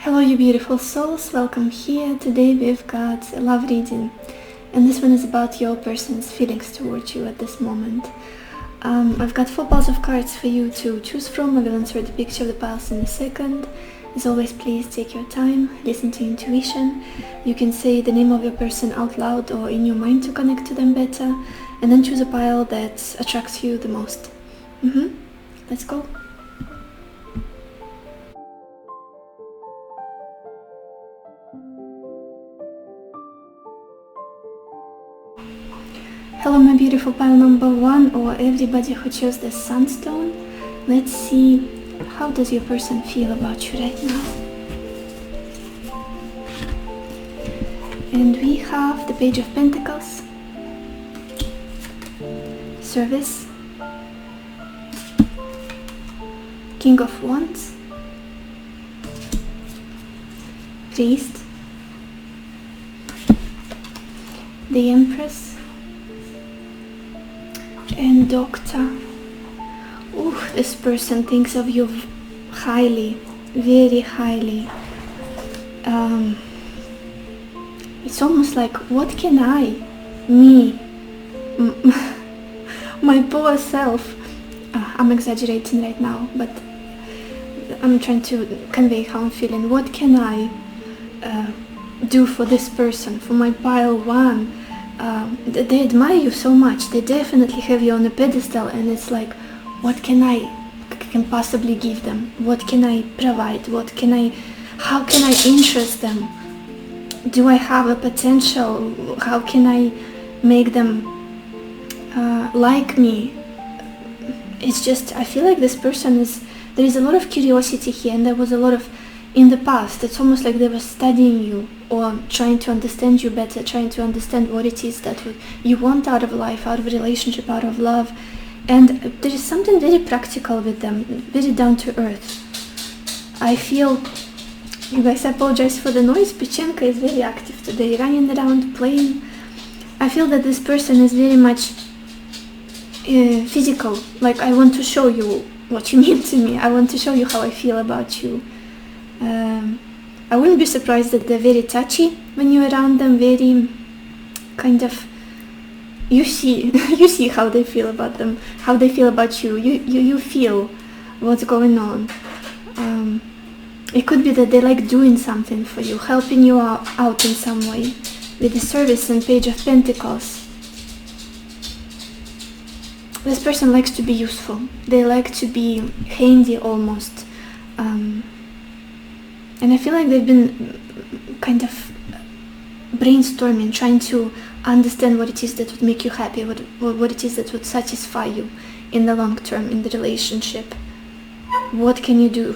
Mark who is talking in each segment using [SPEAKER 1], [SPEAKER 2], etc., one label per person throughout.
[SPEAKER 1] Hello you beautiful souls, welcome here. Today we've got a love reading and this one is about your person's feelings towards you at this moment. I've got 4 piles of cards for you to choose from. I will insert the picture of the piles in a second. As always, please take your time, listen to intuition. You can say the name of your person out loud or in your mind to connect to them better, and then choose a pile that attracts you the most. Let's go. Hello my beautiful pile number 1, or everybody who chose the sunstone. Let's see, how does your person feel about you right now? And we have the Page of Pentacles, Service, King of Wands, Priest, the Empress, and Doctor. Ooh, this person thinks of you highly, very highly. It's almost like, what can my poor self, I'm exaggerating right now, but I'm trying to convey how I'm feeling. What can I do for this person, for my pile 1? They admire you so much, they definitely have you on a pedestal, and it's like, what can I possibly give them? What can I provide? How can I interest them? Do I have a potential? How can I make them like me? It's just, I feel like this person there is a lot of curiosity here, and there was a lot of, in the past, it's almost like they were studying you or trying to understand you better, trying to understand what it is that you want out of life, out of a relationship, out of love. And there is something very practical with them, very down to earth. I feel, you guys, I apologize for the noise, Pichenka is very active today, running around, playing. I feel that this person is very much physical, like I want to show you what you mean to me, I want to show you how I feel about you. I wouldn't be surprised that they're very touchy when you're around them, very kind of, you see how they feel about them, how they feel about you. You feel what's going on. It could be that they like doing something for you, helping you out in some way. With the Service and Page of Pentacles, this person likes to be useful. They like to be handy almost. And I feel like they've been kind of brainstorming, trying to understand what it is that would make you happy, what it is that would satisfy you in the long term in the relationship. What can you do?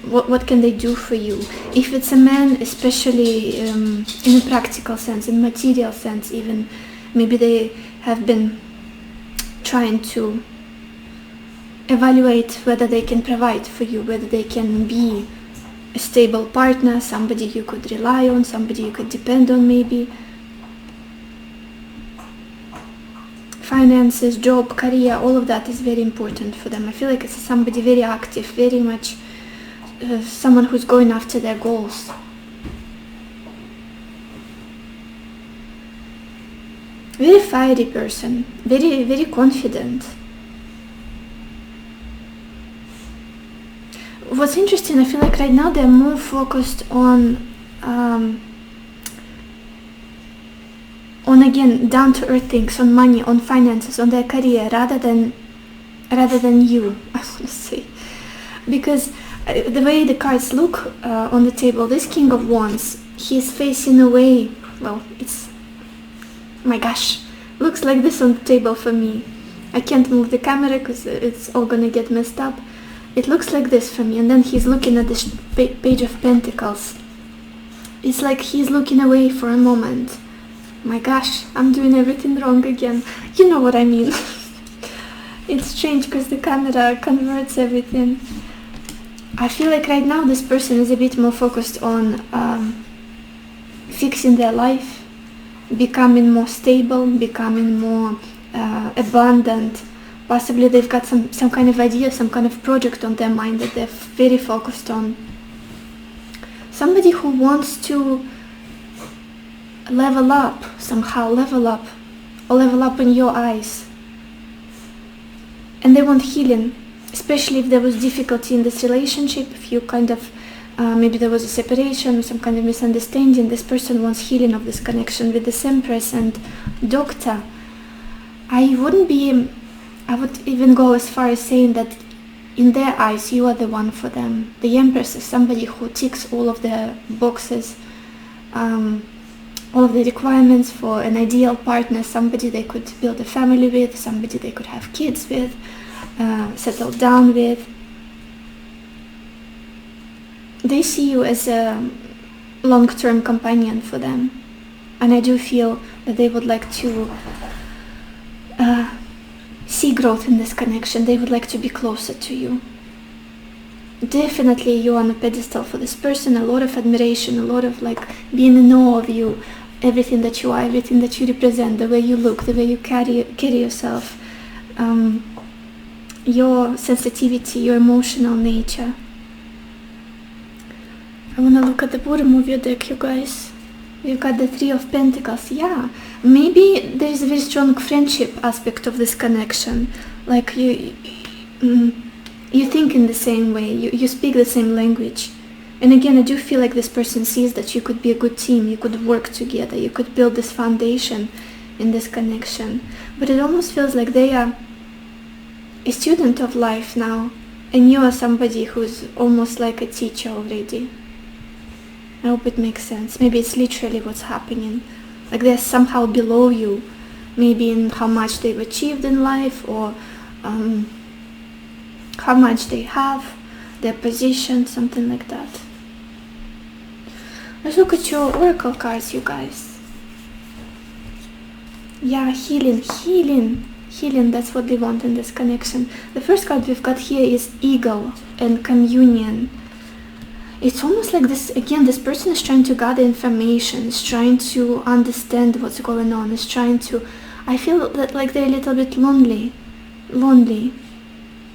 [SPEAKER 1] What can they do for you? If it's a man, especially in a practical sense, in material sense even, maybe they have been trying to evaluate whether they can provide for you, whether they can be a stable partner, somebody you could rely on, somebody you could depend on maybe. Finances, job, career, all of that is very important for them. I feel like it's somebody very active, very much someone who's going after their goals. Very fiery person, very, very confident. What's interesting, I feel like right now they're more focused on again, down to earth things, on money, on finances, on their career, rather than you, I want to say. Because the way the cards look on the table, this King of Wands, he's facing away, well, it's, my gosh, looks like this on the table for me. I can't move the camera because it's all gonna get messed up. It looks like this for me, and then he's looking at this Page of Pentacles. It's like he's looking away for a moment. My gosh, I'm doing everything wrong again. You know what I mean. It's strange because the camera converts everything. I feel like right now this person is a bit more focused on fixing their life, becoming more stable, becoming more abundant. Possibly they've got some kind of idea, some kind of project on their mind that they're very focused on. somebody who wants to level up somehow, or level up in your eyes, and they want healing, especially if there was difficulty in this relationship, if you kind of maybe there was a separation, some kind of misunderstanding. This person wants healing of this connection with this Empress and Doctor. I would even go as far as saying that in their eyes you are the one for them. The Empress is somebody who ticks all of the boxes, all of the requirements for an ideal partner, somebody they could build a family with, somebody they could have kids with, settle down with. They see you as a long-term companion for them, and I do feel that they would like to see growth in this connection. They would like to be closer to you. Definitely you're on a pedestal for this person, a lot of admiration, a lot of like being in awe of you, everything that you are, everything that you represent, the way you look, the way you carry yourself, your sensitivity, your emotional nature. I want to look at the bottom of your deck, you guys. You got the Three of Pentacles. Yeah, maybe there is a very strong friendship aspect of this connection. Like you think in the same way, you speak the same language. And again, I do feel like this person sees that you could be a good team, you could work together, you could build this foundation in this connection. But it almost feels like they are a student of life now, and you are somebody who's almost like a teacher already. I hope it makes sense. Maybe it's literally what's happening. Like they're somehow below you, maybe in how much they've achieved in life, or how much they have, their position, something like that. Let's look at your oracle cards, you guys. Yeah, healing, that's what they want in this connection. The first card we've got here is Eagle and Communion. It's almost like this, again, this person is trying to gather information, is trying to understand what's going on, is trying to, I feel that like they're a little bit lonely.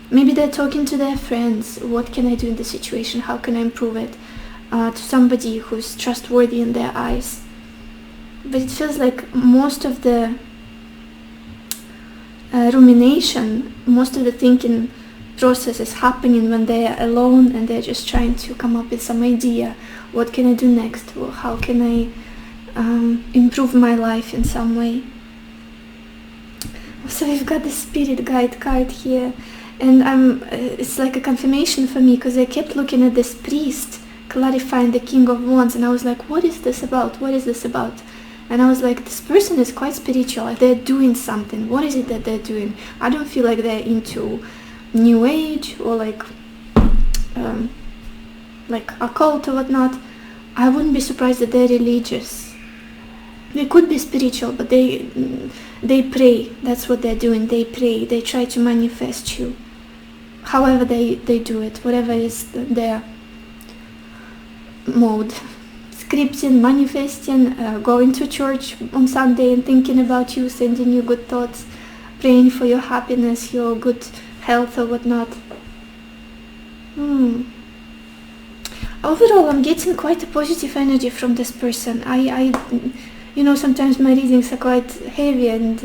[SPEAKER 1] Maybe they're talking to their friends, what can I do in this situation, how can I improve it, to somebody who's trustworthy in their eyes. But it feels like most of the rumination, most of the thinking process is happening when they are alone and they're just trying to come up with some idea. What can I do next? Or how can I improve my life in some way? So we've got the Spirit Guide card here, and it's like a confirmation for me, because I kept looking at this priest clarifying the King of Wands, and I was like, what is this about? What is this about? And I was like, this person is quite spiritual, like they're doing something. What is it that they're doing? I don't feel like they're into New Age or like occult or whatnot. I wouldn't be surprised that they're religious. They could be spiritual, but they pray. That's what they're doing. They pray. They try to manifest you. However they do it, whatever is their mode. Scripting, manifesting, going to church on Sunday and thinking about you, sending you good thoughts, praying for your happiness, your good health or whatnot. Overall, I'm getting quite a positive energy from this person. I sometimes my readings are quite heavy, and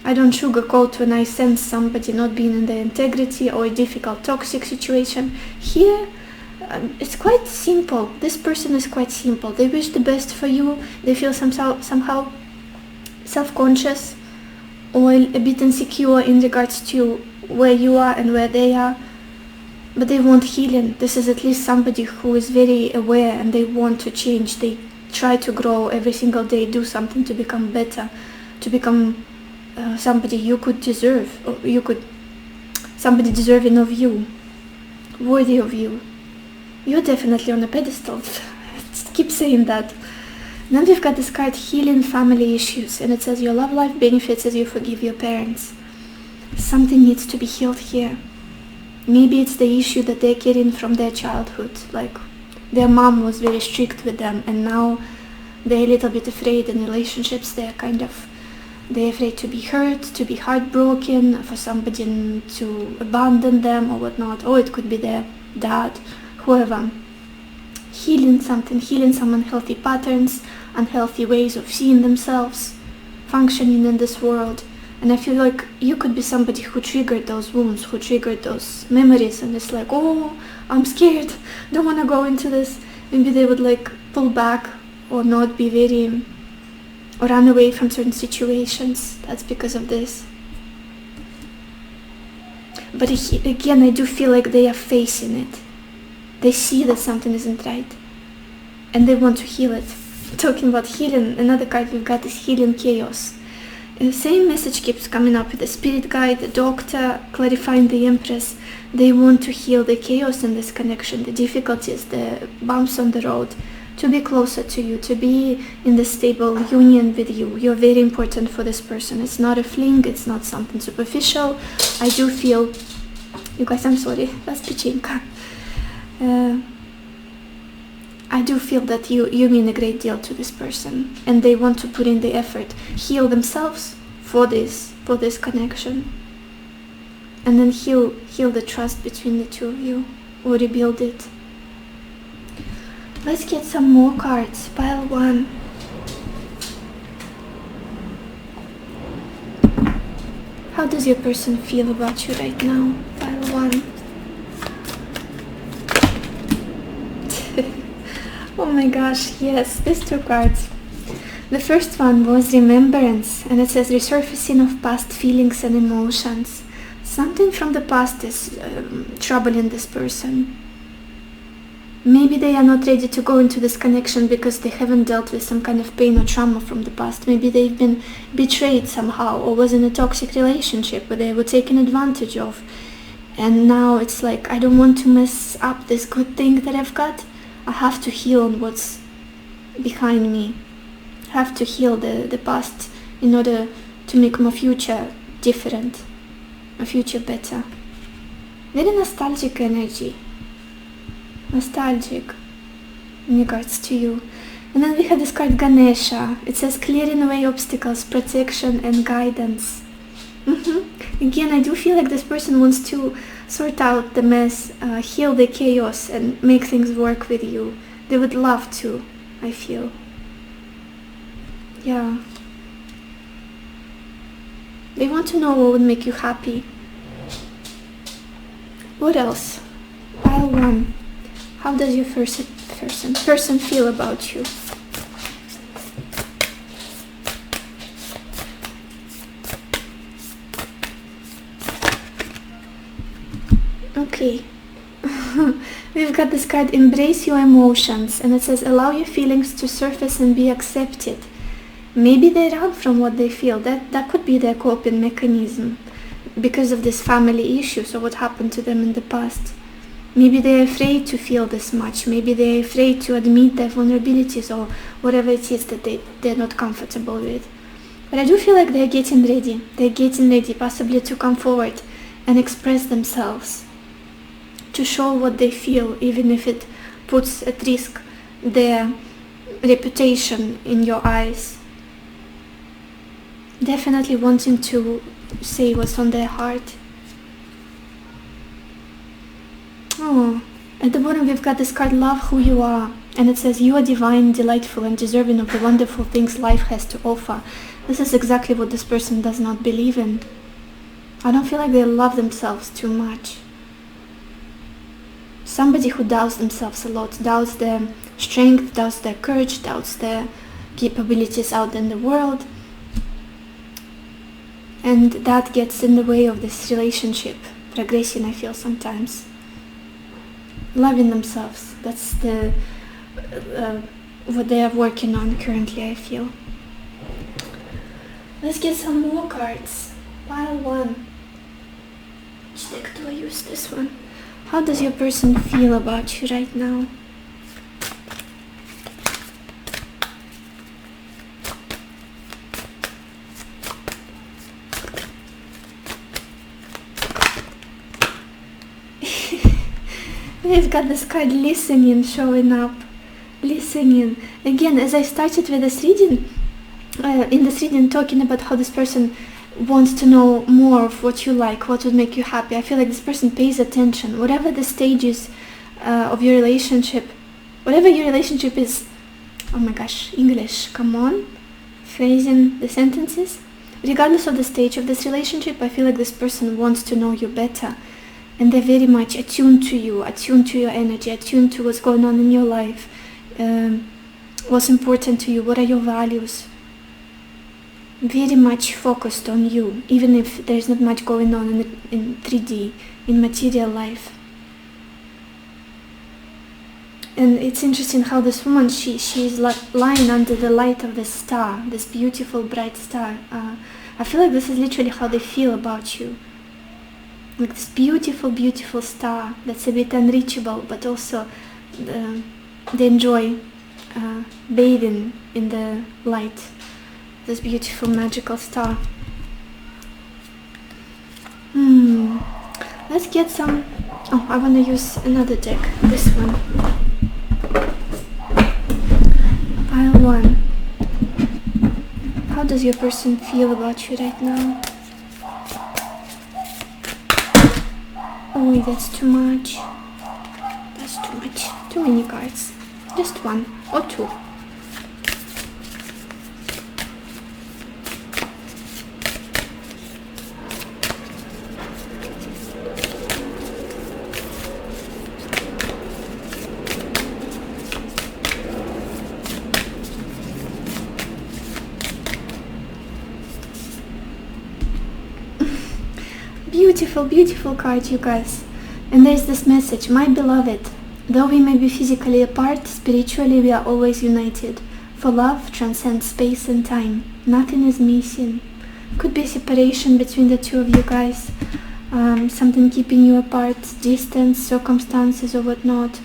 [SPEAKER 1] I don't sugarcoat when I sense somebody not being in their integrity or a difficult, toxic situation. Here, it's quite simple. This person is quite simple. They wish the best for you. They feel somehow self-conscious or a bit insecure in regards to where you are and where they are, but they want healing. This is at least somebody who is very aware and they want to change. They try to grow every single day, do something to become better, to become somebody you could deserve, or somebody deserving of you, worthy of you. You're definitely on a pedestal. Keep saying that. Then we've got this card, Healing Family Issues, and it says your love life benefits as you forgive your parents. Something needs to be healed here. Maybe it's the issue that they're carrying from their childhood, like their mom was very strict with them, and now they're a little bit afraid in relationships. They're afraid to be hurt, to be heartbroken, for somebody to abandon them or whatnot. Or it could be their dad, whoever. healing something, healing some unhealthy patterns, unhealthy ways of seeing themselves, functioning in this world. And I feel like you could be somebody who triggered those wounds, who triggered those memories, and it's like, oh, I'm scared, don't want to go into this. Maybe they would like pull back or not be very, or run away from certain situations. That's because of this. But again, I do feel like they are facing it. They see that something isn't right, and they want to heal it. Talking about healing, another card we've got is healing chaos. And the same message keeps coming up with the spirit guide, the doctor, clarifying the empress. They want to heal the chaos in this connection, the difficulties, the bumps on the road, to be closer to you, to be in the stable union with you. You're very important for this person. It's not a fling, it's not something superficial. I do feel, you guys, I'm sorry, that's pechenka. I do feel that you mean a great deal to this person, and they want to put in the effort, heal themselves for this connection, and then heal the trust between the two of you, or rebuild it. Let's get some more cards. Pile 1. How does your person feel about you right now? Pile 1. Oh my gosh, yes, these 2 cards. The first one was remembrance, and it says resurfacing of past feelings and emotions. Something from the past is troubling this person. Maybe they are not ready to go into this connection because they haven't dealt with some kind of pain or trauma from the past. Maybe they've been betrayed somehow, or was in a toxic relationship where they were taken advantage of. And now it's like, I don't want to mess up this good thing that I've got. I have to heal on what's behind me. I have to heal the past in order to make my future different, my future better. Very nostalgic energy. Nostalgic in regards to you. And then we have this card Ganesha. It says clearing away obstacles, protection and guidance. Again, I do feel like this person wants to sort out the mess, heal the chaos, and make things work with you. They would love to, I feel. Yeah. They want to know what would make you happy. What else? Pile 1. How does your person feel about you? Okay. We've got this card, embrace your emotions, and it says allow your feelings to surface and be accepted. Maybe they run from what they feel. That could be their coping mechanism because of this family issues or what happened to them in the past. Maybe they're afraid to feel this much. Maybe they're afraid to admit their vulnerabilities or whatever it is that they're not comfortable with. But I do feel like they're getting ready. They're getting ready possibly to come forward and express themselves, to show what they feel, even if it puts at risk their reputation in your eyes. Definitely wanting to say what's on their heart. Oh, at the bottom we've got this card, love who you are, and it says you are divine, delightful and deserving of the wonderful things life has to offer. This is exactly what this person does not believe in. I don't feel like they love themselves too much. Somebody who doubts themselves a lot, doubts their strength, doubts their courage, doubts their capabilities out in the world. And that gets in the way of this relationship progressing, I feel sometimes. Loving themselves, that's the what they are working on currently, I feel. Let's get some more cards. Pile 1. Which deck do I use? This one. How does your person feel about you right now? We've got this card listening showing up. Listening. Again, as I started with this reading, in this reading talking about how this person wants to know more of what you like, what would make you happy. I feel like this person pays attention. Whatever the stage is of your relationship, whatever your relationship is. Oh my gosh, English, come on, phrasing the sentences. Regardless of the stage of this relationship, I feel like this person wants to know you better, and they're very much attuned to you, attuned to your energy, attuned to what's going on in your life, what's important to you, what are your values. Very much focused on you, even if there's not much going on in 3D, in material life. And it's interesting how this woman, she's lying under the light of the star, this beautiful bright star. I feel like this is literally how they feel about you. Like this beautiful, beautiful star that's a bit unreachable, but also they enjoy bathing in the light. This beautiful, magical star. Let's get some... Oh, I want to use another deck, this one. Pile 1. How does your person feel about you right now? Oh, that's too much. That's too much. Too many cards. Just one or two. Beautiful, beautiful card, you guys. And there's this message: my beloved, though we may be physically apart, spiritually we are always united. For love transcends space and time. Nothing is missing. Could be a separation between the two of you guys. Something keeping you apart, distance, circumstances or whatnot.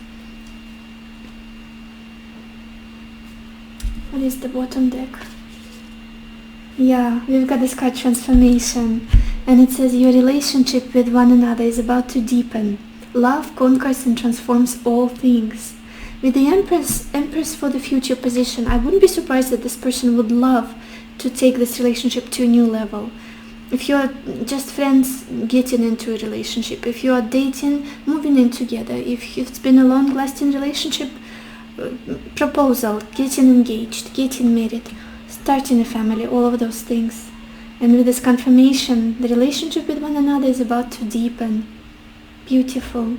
[SPEAKER 1] What is the bottom deck? Yeah, we've got this card transformation. And it says your relationship with one another is about to deepen. Love conquers and transforms all things. With the Empress for the future position, I wouldn't be surprised that this person would love to take this relationship to a new level. If you're just friends, getting into a relationship. If you are dating, moving in together. If it's been a long-lasting relationship, proposal, getting engaged, getting married, starting a family, all of those things. And with this confirmation, the relationship with one another is about to deepen. Beautiful.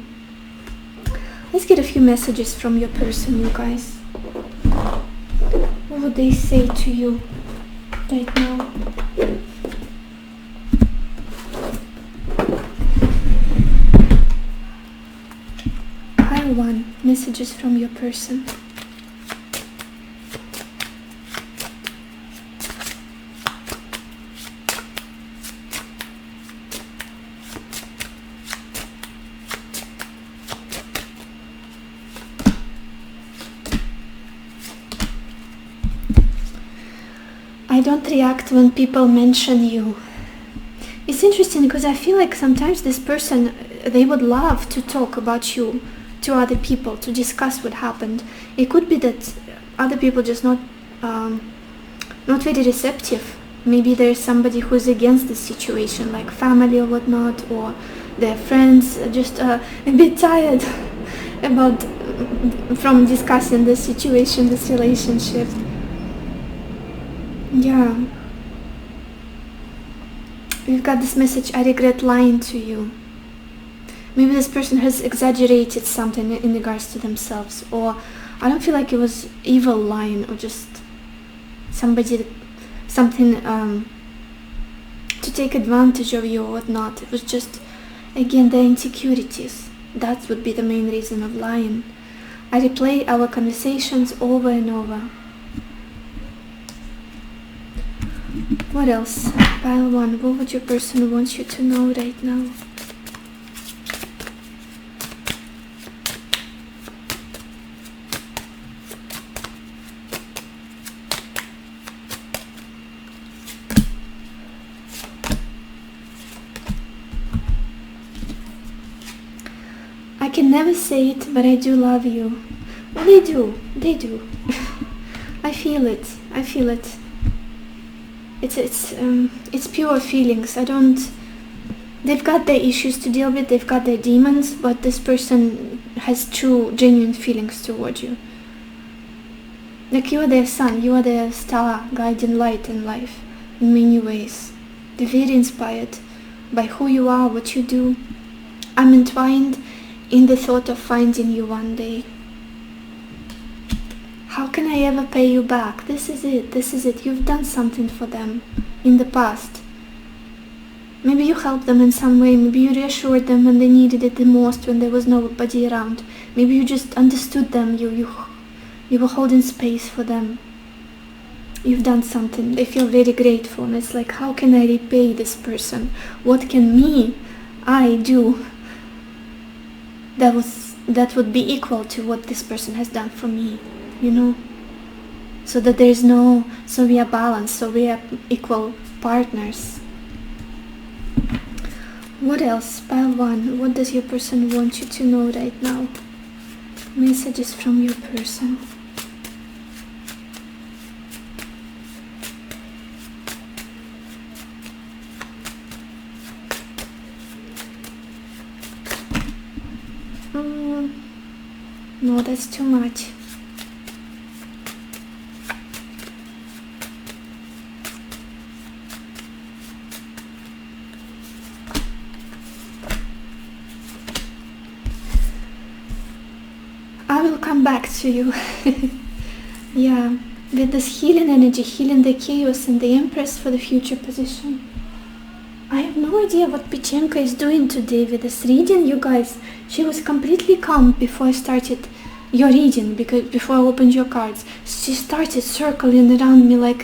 [SPEAKER 1] Let's get a few messages from your person, you guys. What would they say to you right now? Pile 1, messages from your person. I don't react when people mention you. It's interesting because I feel like sometimes this person, they would love to talk about you to other people, to discuss what happened. It could be that other people just not very receptive. Maybe there's somebody who's against the situation, like family or whatnot, or their friends are just a bit tired from discussing this situation, this relationship. Yeah. We've got this message: I regret lying to you. Maybe this person has exaggerated something in regards to themselves, or I don't feel like it was evil lying or just something to take advantage of you or whatnot. It was just, again, their insecurities. That would be the main reason of lying. I replay our conversations over and over. What else? Pile 1. What would your person want you to know right now? I can never say it, but I do love you. Well, they do. I feel it. It's pure feelings. They've got their issues to deal with, they've got their demons, but this person has true, genuine feelings toward you. Like you are their sun, you are their star, guiding light in life in many ways. They're very inspired by who you are, what you do. I'm entwined in the thought of finding you one day. How can I ever pay you back? This is it. You've done something for them in the past. Maybe you helped them in some way. Maybe you reassured them when they needed it the most, when there was nobody around. Maybe you just understood them. You were holding space for them. You've done something. They feel very grateful. And it's like, how can I repay this person? What can I do that would be equal to what this person has done for me? So that so we are balanced, so we are equal partners. What else? Pile 1. What does your person want you to know right now? Messages from your person. No, that's too much. I will come back to you. Yeah, with this healing energy, healing the chaos and the Empress for the future position. I have no idea what Pichenka is doing today with this reading, you guys. She was completely calm before I started your reading, because before I opened your cards. She started circling around me like,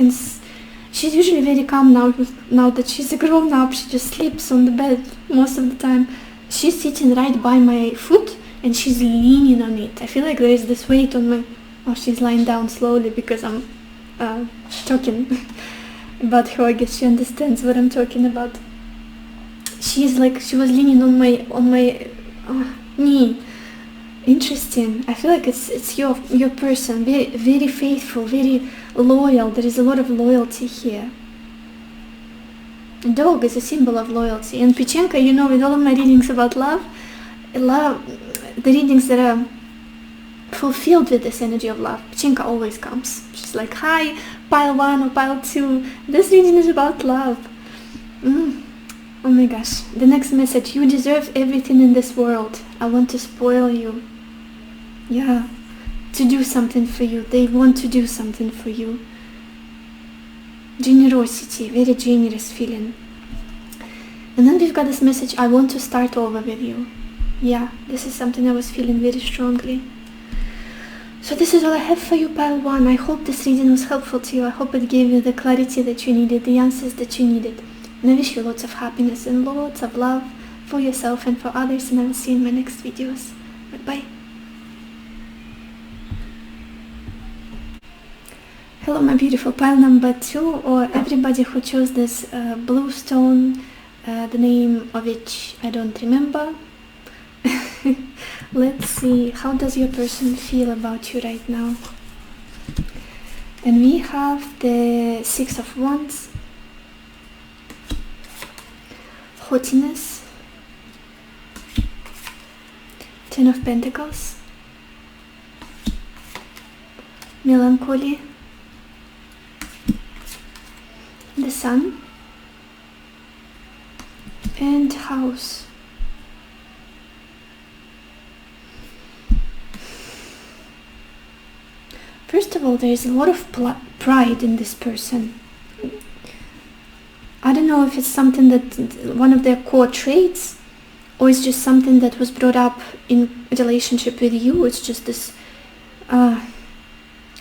[SPEAKER 1] she's usually very calm now that she's a grown up. She just sleeps on the bed most of the time. She's sitting right by my foot and she's leaning on it. I feel like there is this weight on my... Oh, she's lying down slowly because I'm talking about her. I guess she understands what I'm talking about. She was leaning on my knee. Interesting. I feel like it's your person, very, very faithful, very loyal. There is a lot of loyalty here. A dog is a symbol of loyalty. And Pichenka, with all of my readings about love, the readings that are fulfilled with this energy of love, Pichenka always comes. She's like, hi, pile 1 or pile 2. This reading is about love. Oh my gosh. The next message. You deserve everything in this world. I want to spoil you. Yeah. To do something for you. They want to do something for you. Generosity. Very generous feeling. And then we've got this message. I want to start over with you. Yeah. This is something I was feeling very strongly. So this is all I have for you, pile 1. I hope this reading was helpful to you. I hope it gave you the clarity that you needed, the answers that you needed. And I wish you lots of happiness and lots of love for yourself and for others. And I will see you in my next videos. Bye-bye. Hello, my beautiful pile number 2, or everybody who chose this blue stone, the name of which I don't remember. Let's see, how does your person feel about you right now? And we have the 6 of Wands, haughtiness, 10 of Pentacles, melancholy, the Sun, and House. First of all, there is a lot of pride in this person. I don't know if it's something that one of their core traits, or it's just something that was brought up in relationship with you. It's just this,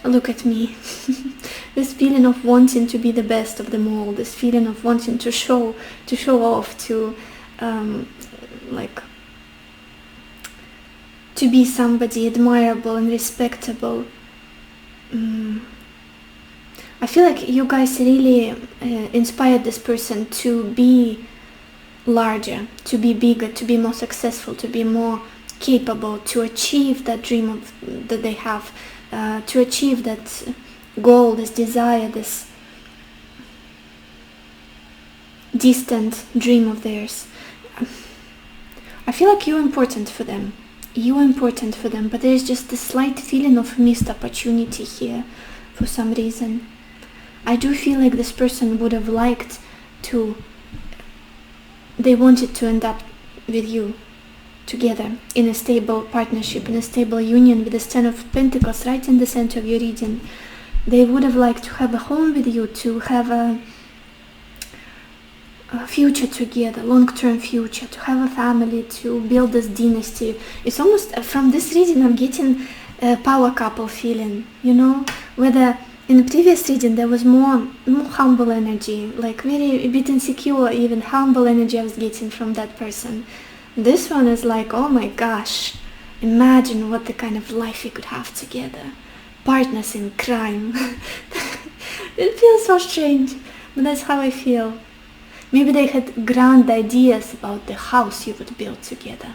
[SPEAKER 1] look at me, this feeling of wanting to be the best of them all, this feeling of wanting to show off, to be somebody admirable and respectable. I feel like you guys really inspired this person to be larger, to be bigger, to be more successful, to be more capable, to achieve that dream that they have, to achieve that goal, this desire, this distant dream of theirs. I feel like you're important for them. You are important for them, but there is just a slight feeling of missed opportunity here. for some reason. I do feel like this person would have liked to, they wanted to end up with you together in a stable partnership, in a stable union with the Ten of Pentacles right in the center of your reading. They would have liked to have a home with you, to have a future together, long-term future, to have a family, to build this dynasty. It's almost, from this reading I'm getting a power couple feeling, you know, whether in the previous reading there was more humble energy, like a bit insecure, even humble energy I was getting from that person. This one is like, oh my gosh, imagine what the kind of life you could have together. Partners in crime. It feels so strange, but that's how I feel. Maybe they had grand ideas about the house you would build together.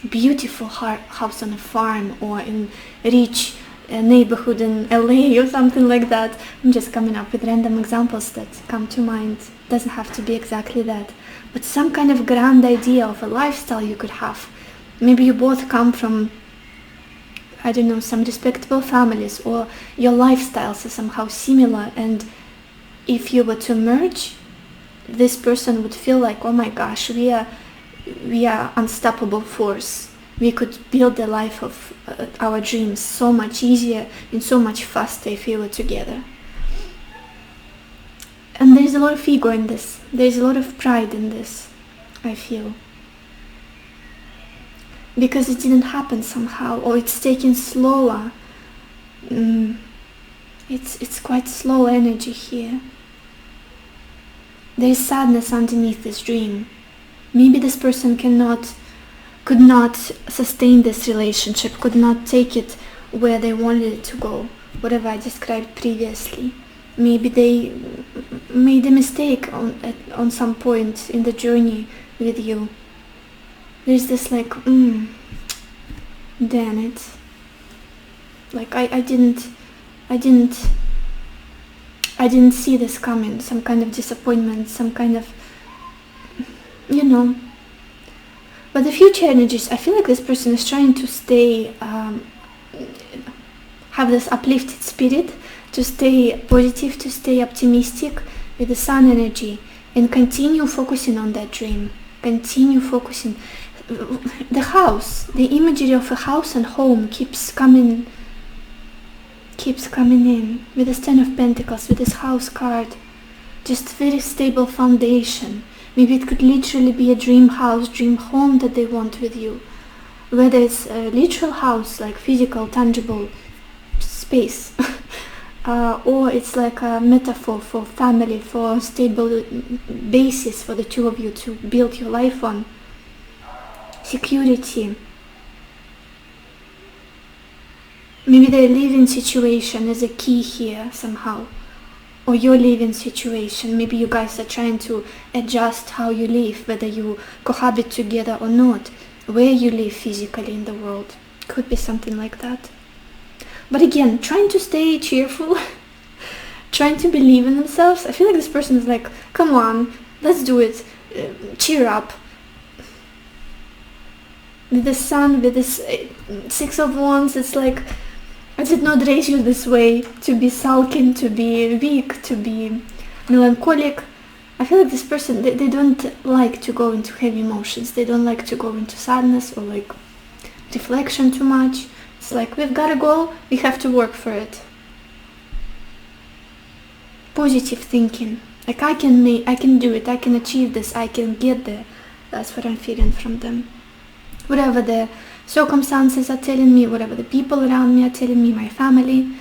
[SPEAKER 1] Beautiful house on a farm, or in rich neighborhood in LA or something like that. I'm just coming up with random examples that come to mind. Doesn't have to be exactly that, but some kind of grand idea of a lifestyle you could have. Maybe you both come from, I don't know, some respectable families, or your lifestyles are somehow similar, and if you were to merge, this person would feel like, oh my gosh, we are unstoppable force. We could build the life of our dreams so much easier and so much faster if we were together. And there's a lot of ego in this. There's a lot of pride in this, I feel. Because it didn't happen somehow, or it's taken slower. It's quite slow energy here. There is sadness underneath this dream. Maybe this person could not sustain this relationship, could not take it where they wanted it to go, whatever I described previously. Maybe they made a mistake on some point in the journey with you. There's this like, damn it. Like I didn't see this coming. Some kind of disappointment, some kind of, you know. But the future energies, I feel like this person is trying to stay, have this uplifted spirit, to stay positive, to stay optimistic with the sun energy, and continue focusing on that dream. Continue focusing. The house, the imagery of a house and home keeps coming in with the Ten of Pentacles, with this house card. Just very stable foundation. Maybe it could literally be a dream house, dream home that they want with you. Whether it's a literal house, like physical, tangible space, or it's like a metaphor for family, for a stable basis for the two of you to build your life on. Security. Maybe their living situation is a key here somehow, or your living situation. Maybe you guys are trying to adjust how you live, whether you cohabit together or not, where you live physically in the world. Could be something like that. But again, trying to stay cheerful, trying to believe in themselves. I feel like this person is like, come on, let's do it, cheer up. With the sun, with this Six of Wands, it's like, I did not raise you this way to be sulking, to be weak, to be melancholic. I feel like this person, they don't like to go into heavy emotions. They don't like to go into sadness or like reflection too much. It's like, we've got a goal, we have to work for it. Positive thinking. Like, I can do it, I can achieve this, I can get there. That's what I'm feeling from them. Whatever the circumstances are telling me, whatever the people around me are telling me, my family,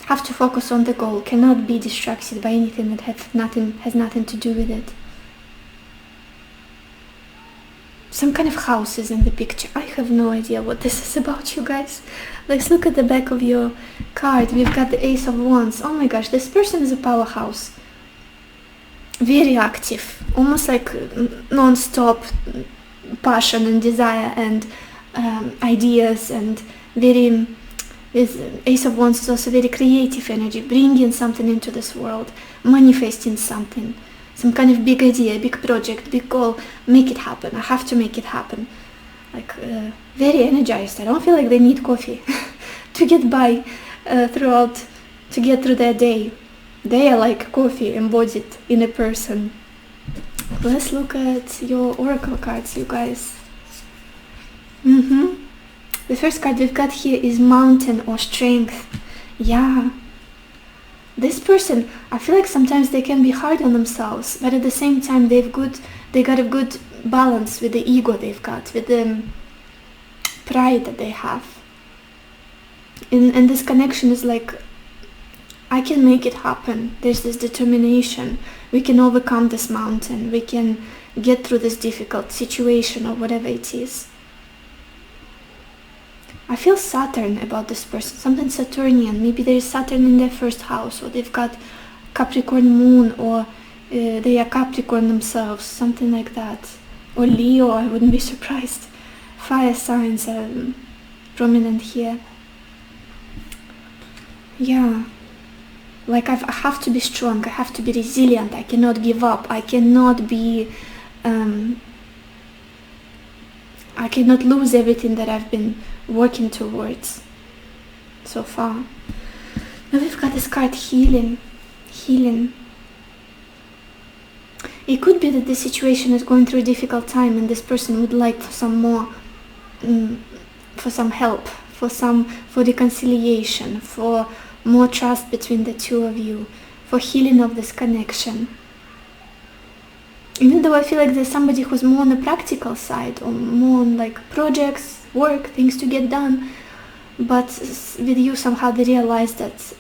[SPEAKER 1] have to focus on the goal, cannot be distracted by anything that has nothing to do with it. Some kind of house is in the picture. I have no idea what this is about, you guys. Let's look at the back of your card. We've got the Ace of Wands. Oh my gosh, this person is a powerhouse. Very active, almost like non-stop passion and desire and ideas, and very, Ace of Wands is also very creative energy, bringing something into this world, manifesting something, some kind of big idea, big project, big goal. Make it happen. I have to make it happen. Like very energized. I don't feel like they need coffee to get by throughout to get through their day. They are like coffee embodied in a person. Let's look at your oracle cards, you guys. The first card we've got here is Mountain or Strength. Yeah. This person, I feel like sometimes they can be hard on themselves, but at the same time they got a good balance with the ego they've got, with the pride that they have. And this connection is like, I can make it happen. There's this determination. We can overcome this mountain. We can get through this difficult situation or whatever it is. I feel Saturn about this person, something Saturnian. Maybe there is Saturn in their first house, or they've got Capricorn moon, or they are Capricorn themselves, something like that. Or Leo, I wouldn't be surprised. Fire signs are prominent here. Yeah. Like I have to be strong, I have to be resilient, I cannot give up, I cannot lose everything that I've been working towards so far. Now we've got this card, Healing. It could be that the situation is going through a difficult time and this person would like for some more, for some help, for reconciliation, for more trust between the two of you, for healing of this connection. Even though I feel like there's somebody who's more on the practical side, or more on like projects, work, things to get done, but with you somehow they realize that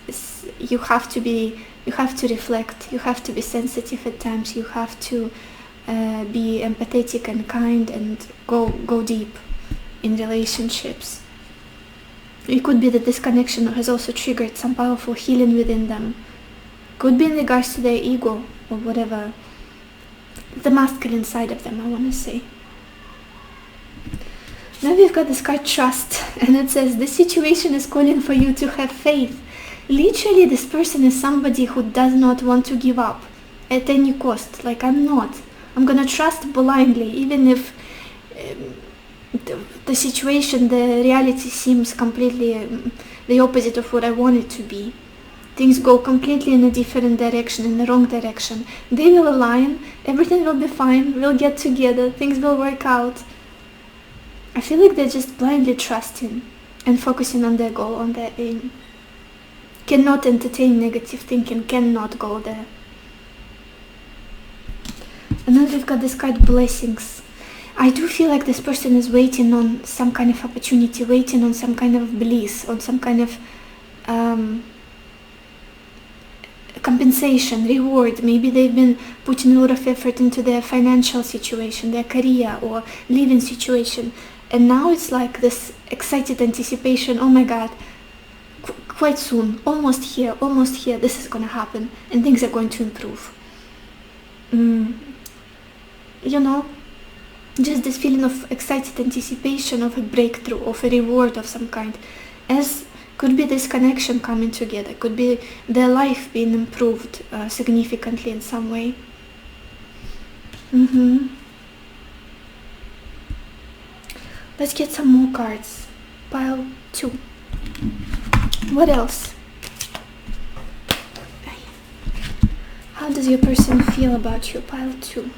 [SPEAKER 1] you have to reflect, you have to be sensitive at times, you have to be empathetic and kind and go deep in relationships. It could be that this connection has also triggered some powerful healing within them. Could be in regards to their ego or whatever. The masculine side of them, I want to say. Now we've got this card, Trust, and it says, this situation is calling for you to have faith. Literally, this person is somebody who does not want to give up at any cost. Like, I'm not. I'm gonna trust blindly, even if the situation, the reality seems completely the opposite of what I want it to be. Things go completely in a different direction, in the wrong direction. They will align, everything will be fine, we'll get together, things will work out. I feel like they're just blindly trusting and focusing on their goal, on their aim. Cannot entertain negative thinking, cannot go there. And then we've got this card, Blessings. I do feel like this person is waiting on some kind of opportunity, waiting on some kind of bliss, on some kind of compensation, reward. Maybe they've been putting a lot of effort into their financial situation, their career or living situation. And now it's like this excited anticipation, oh my God, quite soon, almost here, this is gonna happen and things are going to improve. You know, just this feeling of excited anticipation of a breakthrough, of a reward of some kind. As could be this connection coming together, could be their life being improved significantly in some way. Let's get some more cards. Pile 2. What else? How does your person feel about you? Pile 2.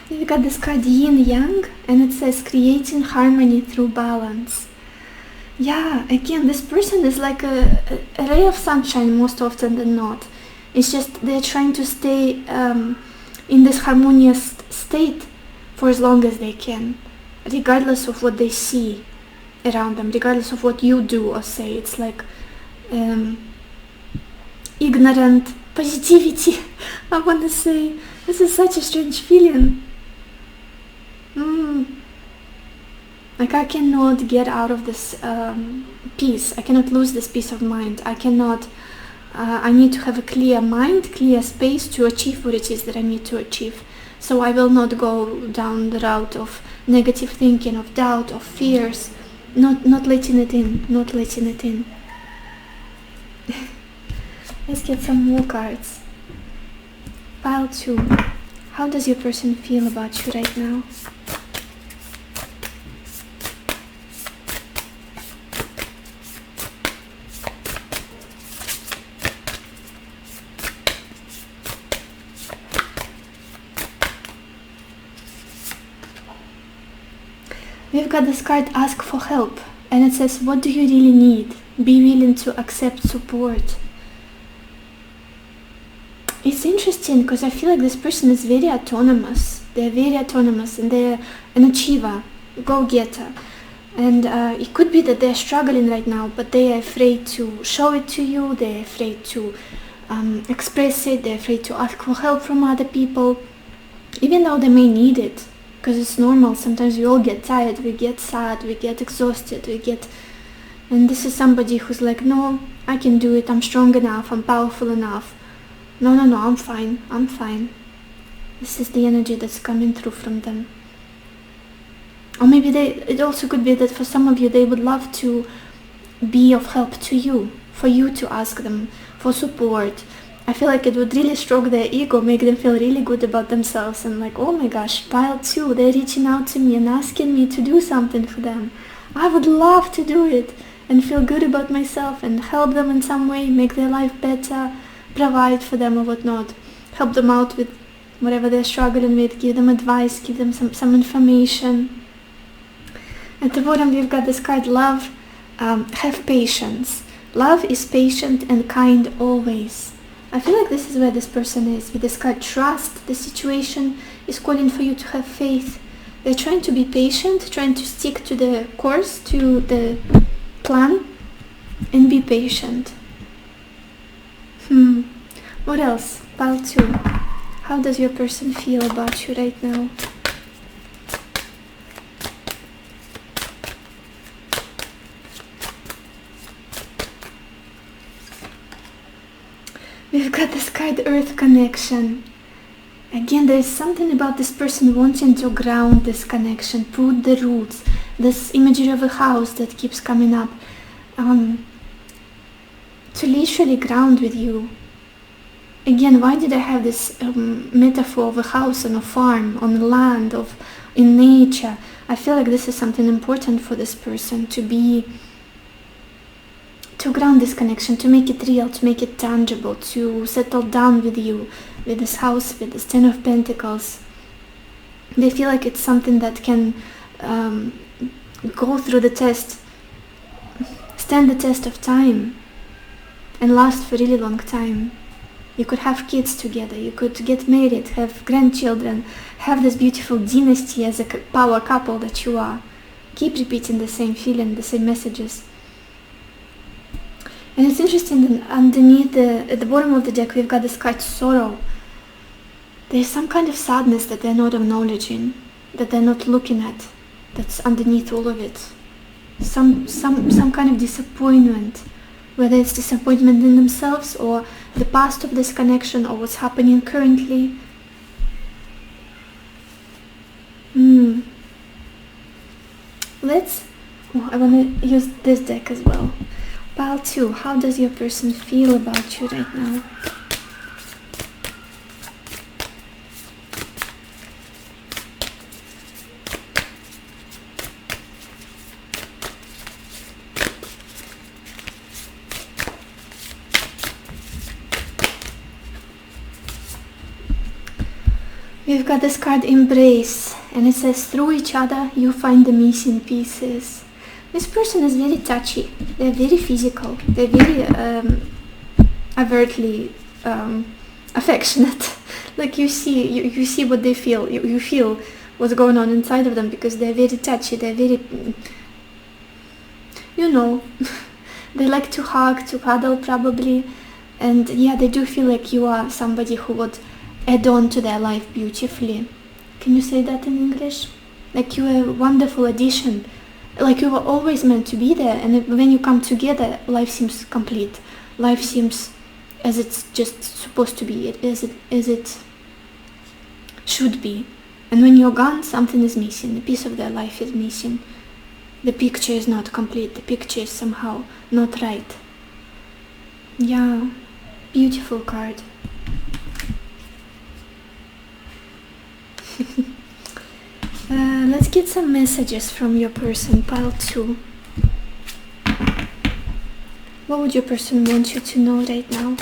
[SPEAKER 1] We got this card, Yin Yang, and it says creating harmony through balance. Yeah, again, this person is like a ray of sunshine most often than not. It's just they're trying to stay in this harmonious state for as long as they can, regardless of what they see around them, regardless of what you do or say. It's like ignorant positivity, I want to say. This is such a strange feeling. Like I cannot get out of this peace. I cannot lose this peace of mind. I cannot, I need to have a clear mind, clear space to achieve what it is that I need to achieve. So I will not go down the route of negative thinking, of doubt, of fears, not letting it in, not letting it in. Let's get some more cards. Pile 2. How does your person feel about you right now? We've got this card, ask for help, and it says, what do you really need? Be willing to accept support. It's interesting because I feel like this person is very autonomous. They're very autonomous and they're an achiever, go-getter. And it could be that they're struggling right now, but they're afraid to show it to you, they're afraid to express it, they're afraid to ask for help from other people, even though they may need it. Because it's normal, sometimes we all get tired, we get sad, we get exhausted, and this is somebody who's like, no, I can do it, I'm strong enough, I'm powerful enough. No, I'm fine. This is the energy that's coming through from them. Or maybe it also could be that for some of you, they would love to be of help to you, for you to ask them for support. I feel like it would really stroke their ego, make them feel really good about themselves and like, oh my gosh, pile 2, they're reaching out to me and asking me to do something for them. I would love to do it and feel good about myself and help them in some way, make their life better, provide for them or whatnot, help them out with whatever they're struggling with, give them advice, give them some information. At the bottom we've got this card, love, have patience. Love is patient and kind always. I feel like this is where this person is. With this card, trust the situation, is calling for you to have faith. They're trying to be patient, trying to stick to the course, to the plan, and be patient. What else? Pile 2. How does your person feel about you right now? We've got this card, Earth Connection. Again, there is something about this person wanting to ground this connection, put the roots, this imagery of a house that keeps coming up, to literally ground with you. Again, why did I have this metaphor of a house on a farm, on land, in nature? I feel like this is something important for this person, to ground this connection, to make it real, to make it tangible, to settle down with you, with this house, with this 10 of Pentacles. They feel like it's something that can go through the test, stand the test of time, and last for a really long time. You could have kids together, you could get married, have grandchildren, have this beautiful dynasty as a power couple that you are. Keep repeating the same feeling, the same messages. And it's interesting that underneath, at the bottom of the deck, we've got this card, sorrow. There's some kind of sadness that they're not acknowledging, that they're not looking at, that's underneath all of it. Some kind of disappointment, whether it's disappointment in themselves or the past of this connection or what's happening currently. I want to use this deck as well. Pile 2, how does your person feel about you right now? We've got this card, embrace, and it says, through each other you find the missing pieces. This person is very touchy, they're very physical, they're very overtly affectionate. Like you see what they feel, you feel what's going on inside of them, because they're very touchy, they're very, they like to hug, to cuddle probably, and yeah, they do feel like you are somebody who would add on to their life beautifully. Can you say that in English? Like you are a wonderful addition. Like you were always meant to be there, and when you come together, life seems complete. Life seems as it's just supposed to be, as it should be. And when you're gone, something is missing. A piece of their life is missing. The picture is not complete. The picture is somehow not right. Yeah, beautiful card. Let's get some messages from your person, pile 2. What would your person want you to know right now?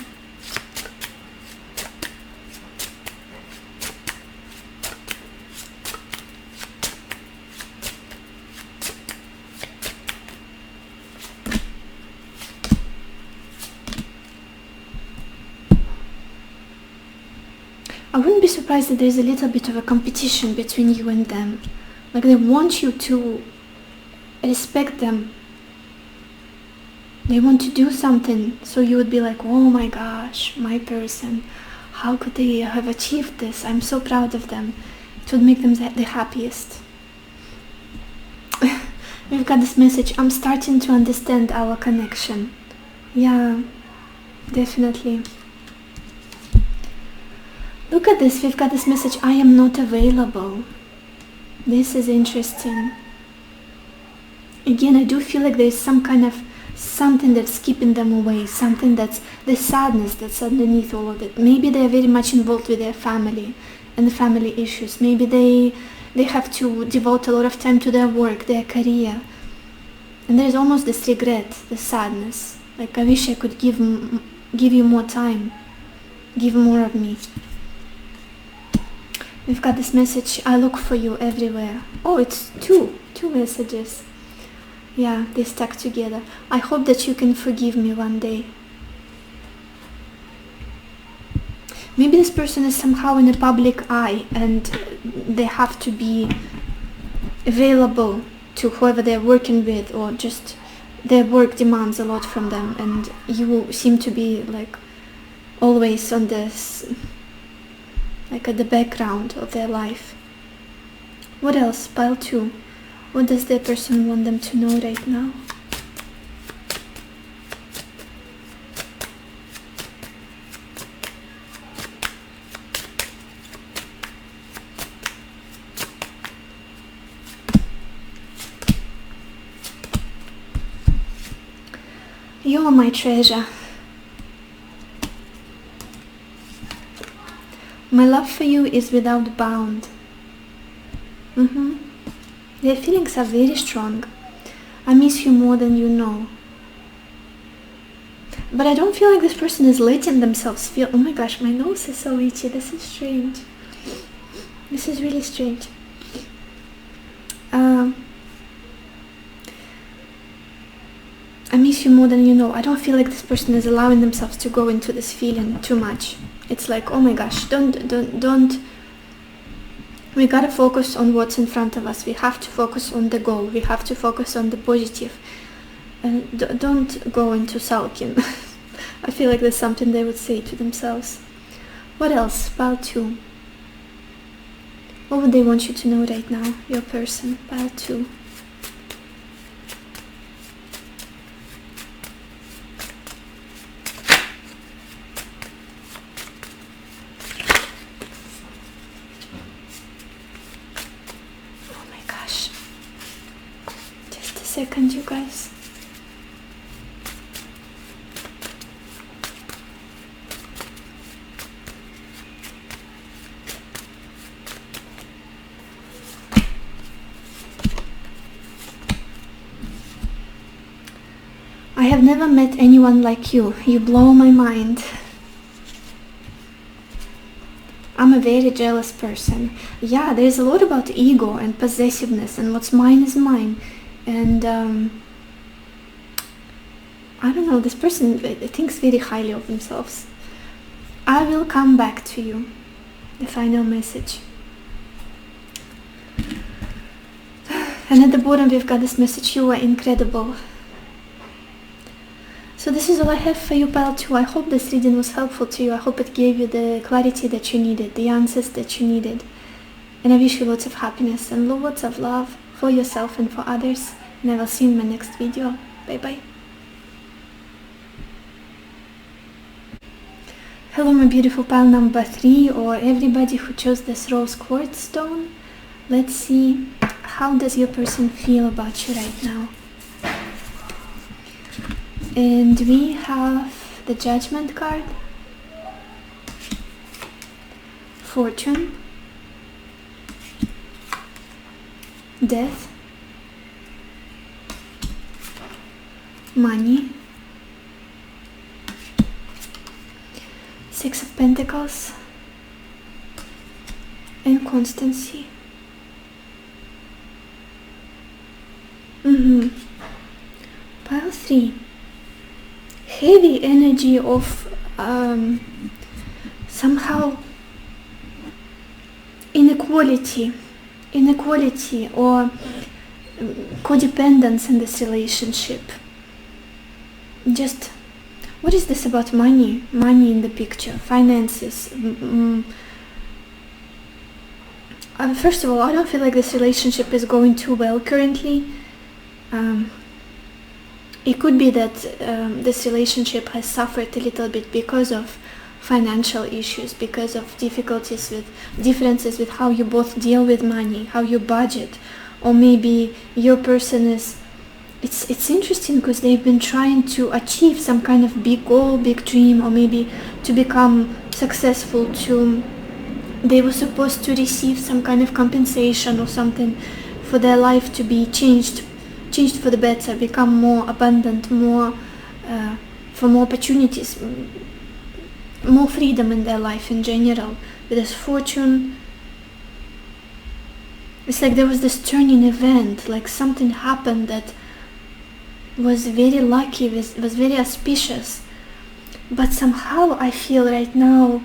[SPEAKER 1] I wouldn't be surprised that there's a little bit of a competition between you and them. Like they want you to respect them. They want to do something, so you would be like, oh my gosh, my person, how could they have achieved this? I'm so proud of them. It would make them the happiest. We've got this message, I'm starting to understand our connection. Yeah, definitely. Look at this, we've got this message, I am not available. This is interesting. Again, I do feel like there's some kind of something that's keeping them away, something that's the sadness that's underneath all of it. Maybe they're very much involved with their family and the family issues. Maybe they have to devote a lot of time to their work, their career. And there's almost this regret, this sadness. Like, I wish I could give you more time, give more of me. We've got this message, I look for you everywhere. Oh, it's two messages. Yeah, they stuck together. I hope that you can forgive me one day. Maybe this person is somehow in the public eye and they have to be available to whoever they're working with, or just their work demands a lot from them, and you seem to be like always on this, like at the background of their life. What else? Pile 2. What does their person want them to know right now? You are my treasure. My love for you is without bound. Their feelings are very strong. I miss you more than you know. But I don't feel like this person is letting themselves feel... Oh my gosh, my nose is so itchy. This is strange. This is really strange. I miss you more than you know. I don't feel like this person is allowing themselves to go into this feeling too much. It's like, oh my gosh, don't. We gotta focus on what's in front of us. We have to focus on the goal. We have to focus on the positive. And don't go into sulking. I feel like there's something they would say to themselves. What else? Pile 2. What would they want you to know right now, your person? Pile 2. Second, you guys. I have never met anyone like you. You blow my mind. I'm a very jealous person. Yeah, there's a lot about ego and possessiveness, and what's mine is mine. And I don't know, this person thinks very highly of themselves. I will come back to you. The final message. And at the bottom we've got this message, you are incredible. So this is all I have for you, pile 2. I hope this reading was helpful to you. I hope it gave you the clarity that you needed, the answers that you needed. And I wish you lots of happiness and lots of love for yourself and for others. And I will see you in my next video. Bye bye. Hello my beautiful pile number 3, or everybody who chose this rose quartz stone. Let's see, how does your person feel about you right now? And we have the Judgment card, Fortune, death, money, Six of Pentacles, and constancy. Pile 3. Heavy energy of somehow inequality or codependence in this relationship. Just, what is this about money? Money in the picture, finances. First of all, I don't feel like this relationship is going too well currently. It could be that this relationship has suffered a little bit because of financial issues, because of difficulties with differences with how you both deal with money, how you budget, or maybe your person is, it's interesting because they've been trying to achieve some kind of big goal, big dream, or maybe to become successful, they were supposed to receive some kind of compensation or something for their life to be changed for the better, become more abundant, for more opportunities, more freedom in their life in general. With this fortune, it's like there was this turning event, like something happened that was very lucky, was very auspicious. But somehow I feel right now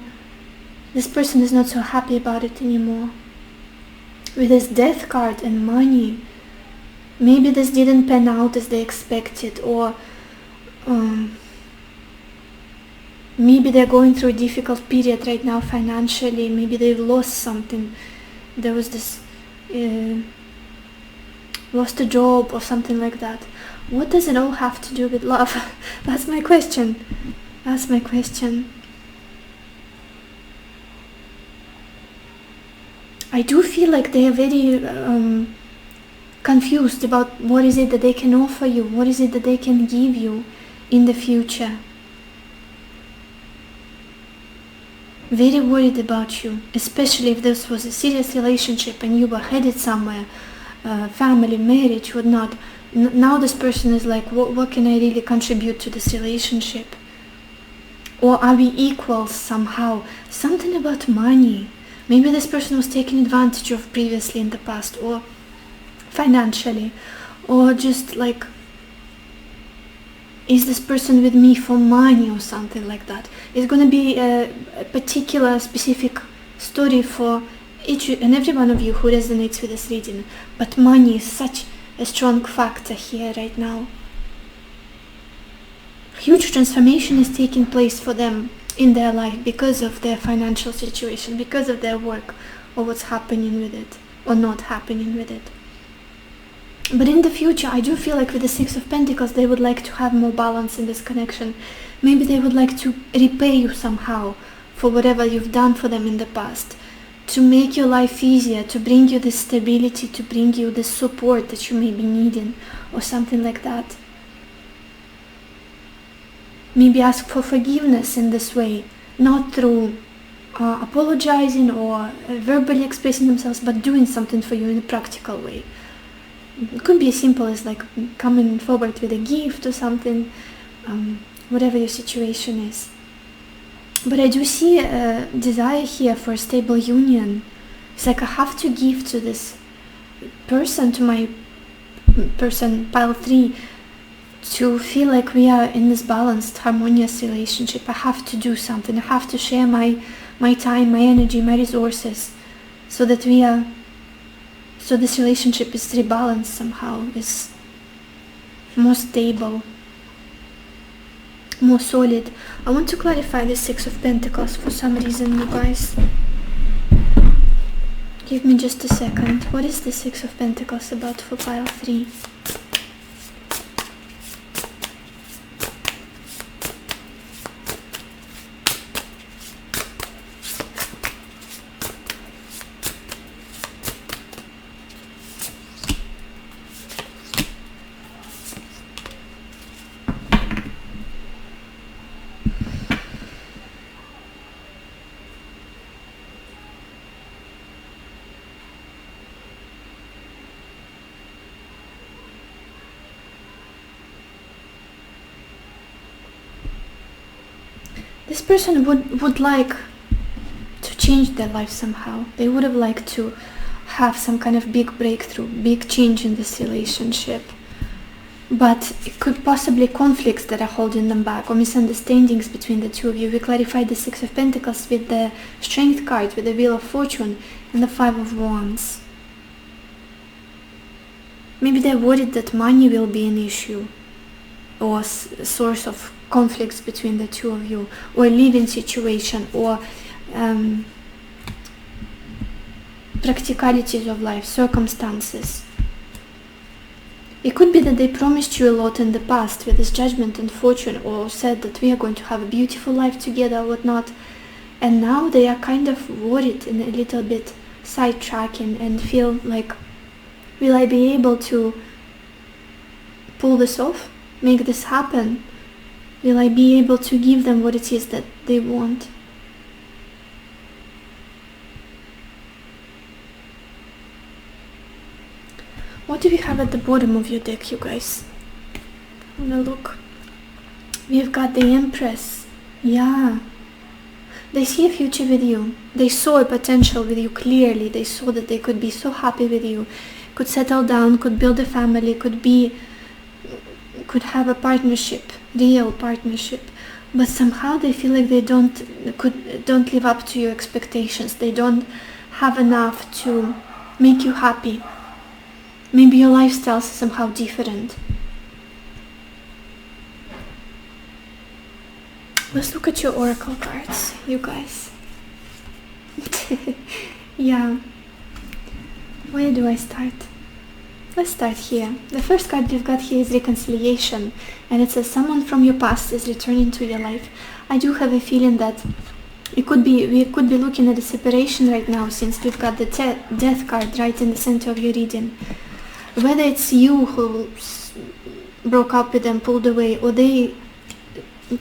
[SPEAKER 1] this person is not so happy about it anymore. With this death card and money, maybe this didn't pan out as they expected, or maybe they're going through a difficult period right now financially. Maybe they've lost something. There was this lost a job or something like that. What does it all have to do with love? That's my question. I do feel like they are very confused about what is it that they can offer you, what is it that they can give you in the future. Very worried about you, especially if this was a serious relationship and you were headed somewhere, family, marriage, whatnot. Now this person is like, what can I really contribute to this relationship? Or are we equals somehow? Something about money. Maybe this person was taken advantage of previously in the past, or financially, or just like, is this person with me for money or something like that? It's going to be a particular specific story for each and every one of you who resonates with this reading, but money is such a strong factor here right now. Huge transformation is taking place for them in their life because of their financial situation, because of their work, or what's happening with it or not happening with it. But in the future, I do feel like with the Six of Pentacles, they would like to have more balance in this connection. Maybe they would like to repay you somehow for whatever you've done for them in the past, to make your life easier, to bring you this stability, to bring you this support that you may be needing, or something like that. Maybe ask for forgiveness in this way, not through apologizing or verbally expressing themselves, but doing something for you in a practical way. It could be as simple as like coming forward with a gift or something, whatever your situation is. But I do see a desire here for a stable union. It's like I have to give to this person, to my person, pile 3, to feel like we are in this balanced, harmonious relationship. I have to do something. I have to share my time, my energy, my resources, so that so this relationship is rebalanced somehow, is more stable, more solid. I want to clarify the Six of Pentacles for some reason, you guys. Give me just a second. What is the Six of Pentacles about for pile 3? this person would like to change their life somehow. They would have liked to have some kind of big breakthrough, big change in this relationship. But it could possibly conflicts that are holding them back, or misunderstandings between the two of you. We clarified the Six of Pentacles with the Strength card, with the Wheel of Fortune, and the Five of Wands. Maybe they're worried that money will be an issue, or a source of conflicts between the two of you, or a living situation, or practicalities of life, circumstances. It could be that they promised you a lot in the past with this Judgment and Fortune, or said that we are going to have a beautiful life together or whatnot, and now they are kind of worried and a little bit sidetracking and feel like, will I be able to pull this off, make this happen? Will I be able to give them what it is that they want? What do we have at the bottom of your deck, you guys? I wanna look. We've got the Empress. Yeah. They see a future with you. They saw a potential with you clearly. They saw that they could be so happy with you, could settle down, could build a family, could have a partnership, real partnership. But somehow they feel like they don't live up to your expectations. They don't have enough to make you happy. Maybe your lifestyle is somehow different. Let's look at your oracle cards, you guys. Yeah. Where do I start? Let's start here. The first card we've got here is Reconciliation, and it says someone from your past is returning to your life. I do have a feeling that we could be looking at a separation right now, since we've got the Death card right in the center of your reading. Whether it's you who broke up with them, pulled away, or they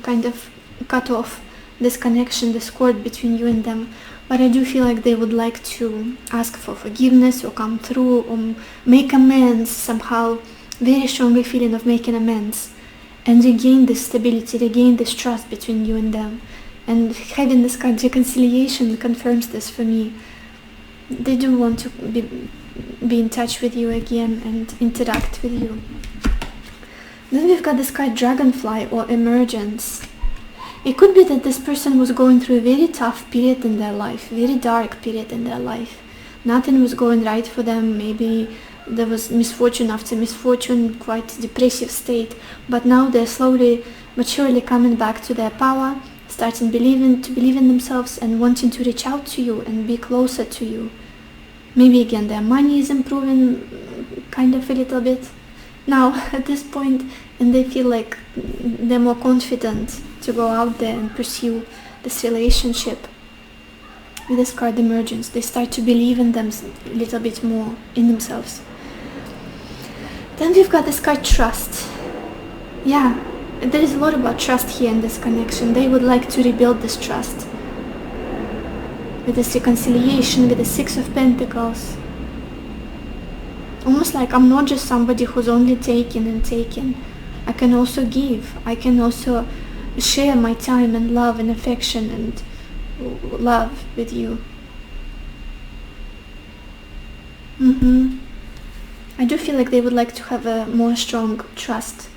[SPEAKER 1] kind of cut off this connection, this cord between you and them, but I do feel like they would like to ask for forgiveness, or come through, or make amends somehow. Very strongly feeling of making amends, and regain this stability, regain this trust between you and them. And having this card Reconciliation confirms this for me. They do want to be in touch with you again and interact with you. Then we've got this card Dragonfly, or Emergence. It could be that this person was going through a very tough period in their life, very dark period in their life. Nothing was going right for them. Maybe there was misfortune after misfortune, quite a depressive state. But now they're slowly but surely coming back to their power, starting to believe in themselves, and wanting to reach out to you and be closer to you. Maybe again their money is improving kind of a little bit now at this point, and they feel like they're more confident to go out there and pursue this relationship. With this card Emergence, they start to believe in them a little bit more, in themselves. Then we've got this card Trust. Yeah, there is a lot about trust here in this connection. They would like to rebuild this trust. With this Reconciliation, with the Six of Pentacles. Almost like I'm not just somebody who's only taking and taking. I can also give. I can also share my time and love and affection and love with you. I do feel like they would like to have a more strong trust,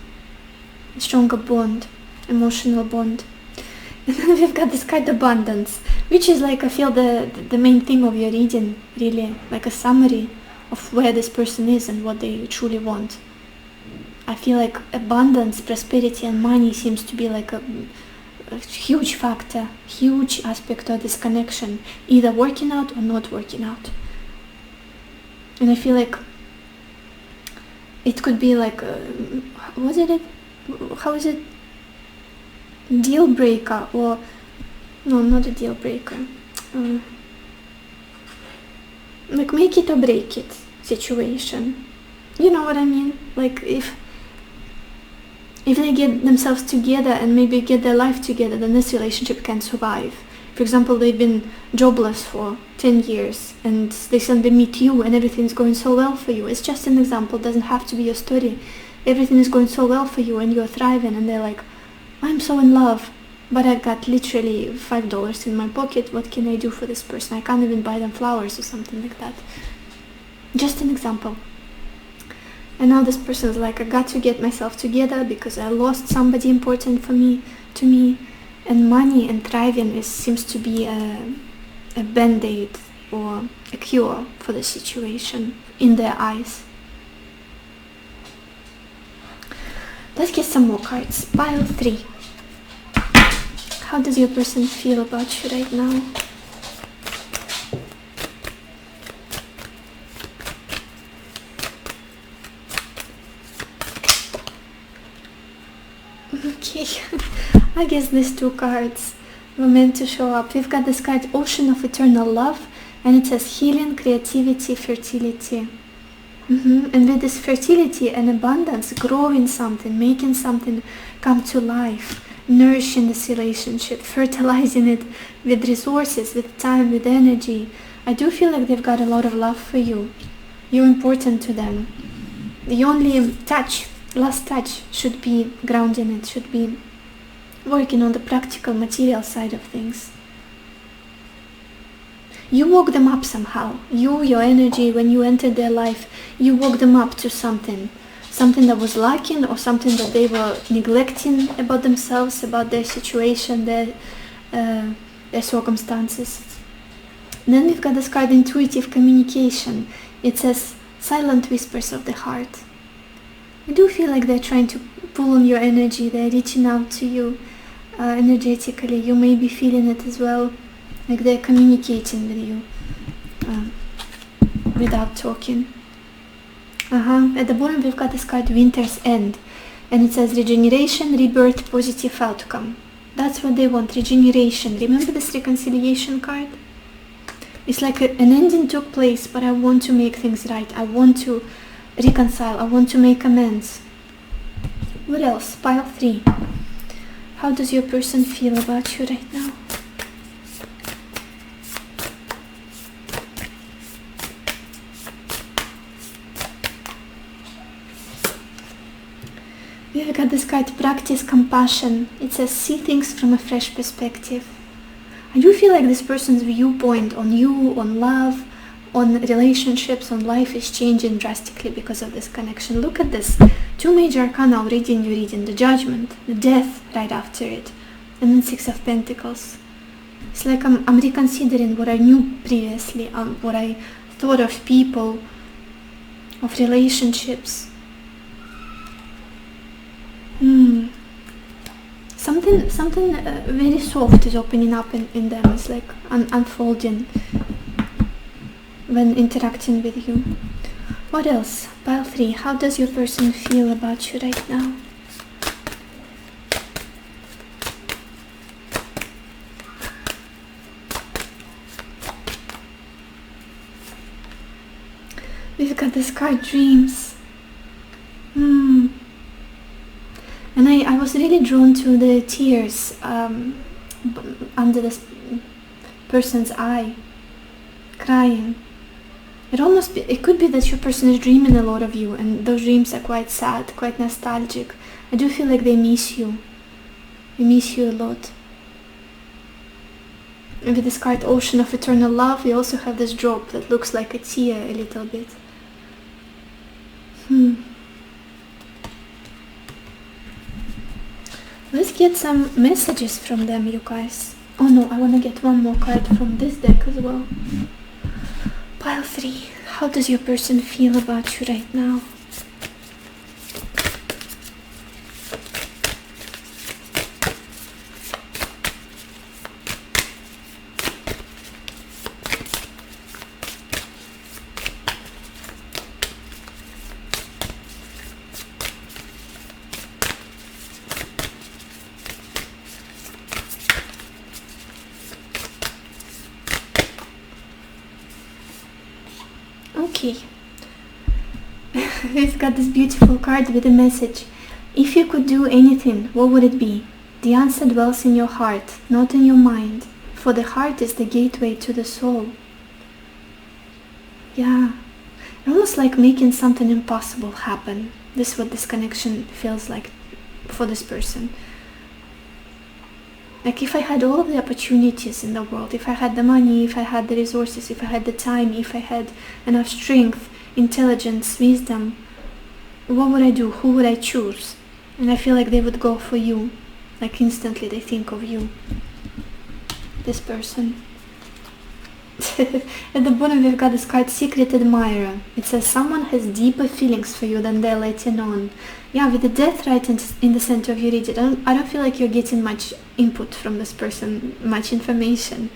[SPEAKER 1] a stronger bond, emotional bond. And then we've got this card Abundance, which is like, I feel the main theme of your reading, really, like a summary of where this person is and what they truly want. I feel like abundance, prosperity and money seems to be like a huge factor, huge aspect of this connection, either working out or not working out. And I feel like it could be like, how is it? Deal breaker, or no, not a deal breaker. Like make it or break it situation. You know what I mean? Like if they get themselves together and maybe get their life together, then this relationship can survive. For example, they've been jobless for 10 years and they suddenly meet you and everything's going so well for you. It's just an example, it doesn't have to be your story. Everything is going so well for you and you're thriving, and they're like, I'm so in love. but I got literally $5 in my pocket. What can I do for this person? I can't even buy them flowers or something like that. Just an example. And now this person is like, I got to get myself together because I lost somebody important to me, and money and thriving seems to be a band-aid or a cure for the situation in their eyes. Let's get some more cards. Pile 3. How does your person feel about you right now? Okay, I guess these 2 cards were meant to show up. We've got this card, Ocean of Eternal Love, and it says healing, creativity, fertility. And with this fertility and abundance, growing something, making something come to life, nourishing this relationship, fertilizing it with resources, with time, with energy. I do feel like they've got a lot of love for you. You're important to them. The only last touch should be grounding it, should be working on the practical material side of things. You woke them up somehow. Your energy, when you entered their life, you woke them up to something that was lacking, or something that they were neglecting about themselves, about their situation, their circumstances. And then we've got this card, Intuitive Communication. It says silent whispers of the heart. I do feel like they're trying to pull on your energy. They're reaching out to you energetically. You may be feeling it as well, like they're communicating with you without talking. At the bottom we've got this card, Winter's End, and it says regeneration, rebirth, positive outcome. That's what they want, regeneration. Remember this reconciliation card? It's like an ending took place, but I want to make things right. I want to reconcile. I want to make amends. What else? Pile 3. How does your person feel about you right now? We've got this card, Practice Compassion. It says see things from a fresh perspective. I do feel like this person's viewpoint on you, on love, on relationships, on life is changing drastically because of this connection. Look at this. 2 major arcana already in your reading. The Judgment, the Death right after it, and then 6 of Pentacles. It's like I'm reconsidering what I knew previously, what I thought of people, of relationships. Something very soft is opening up in them. It's like unfolding when interacting with you. What else? Pile 3. How does your person feel about you right now? We've got this card, Dreams. And I was really drawn to the tears under this person's eye, crying. It could be that your person is dreaming a lot of you, and those dreams are quite sad, quite nostalgic. I do feel like they miss you. They miss you a lot. And with this card, Ocean of Eternal Love, we also have this drop that looks like a tear a little bit. Let's get some messages from them, you guys. Oh no, I want to get one more card from this deck as well. Pile 3. How does your person feel about you right now? Okay, we've got this beautiful card with a message. If you could do anything, what would it be? The answer dwells in your heart, not in your mind, for the heart is the gateway to the soul. Yeah, almost like making something impossible happen. This is what this connection feels like for this person. Like if I had all of the opportunities in the world, if I had the money, if I had the resources, if I had the time, if I had enough strength, intelligence, wisdom, what would I do? Who would I choose? And I feel like they would go for you. Like instantly they think of you. This person. At the bottom we've got this card, Secret Admirer. It says someone has deeper feelings for you than they're letting on. Yeah, with the death right in the center of your read, I don't feel like you're getting much input from this person, much information.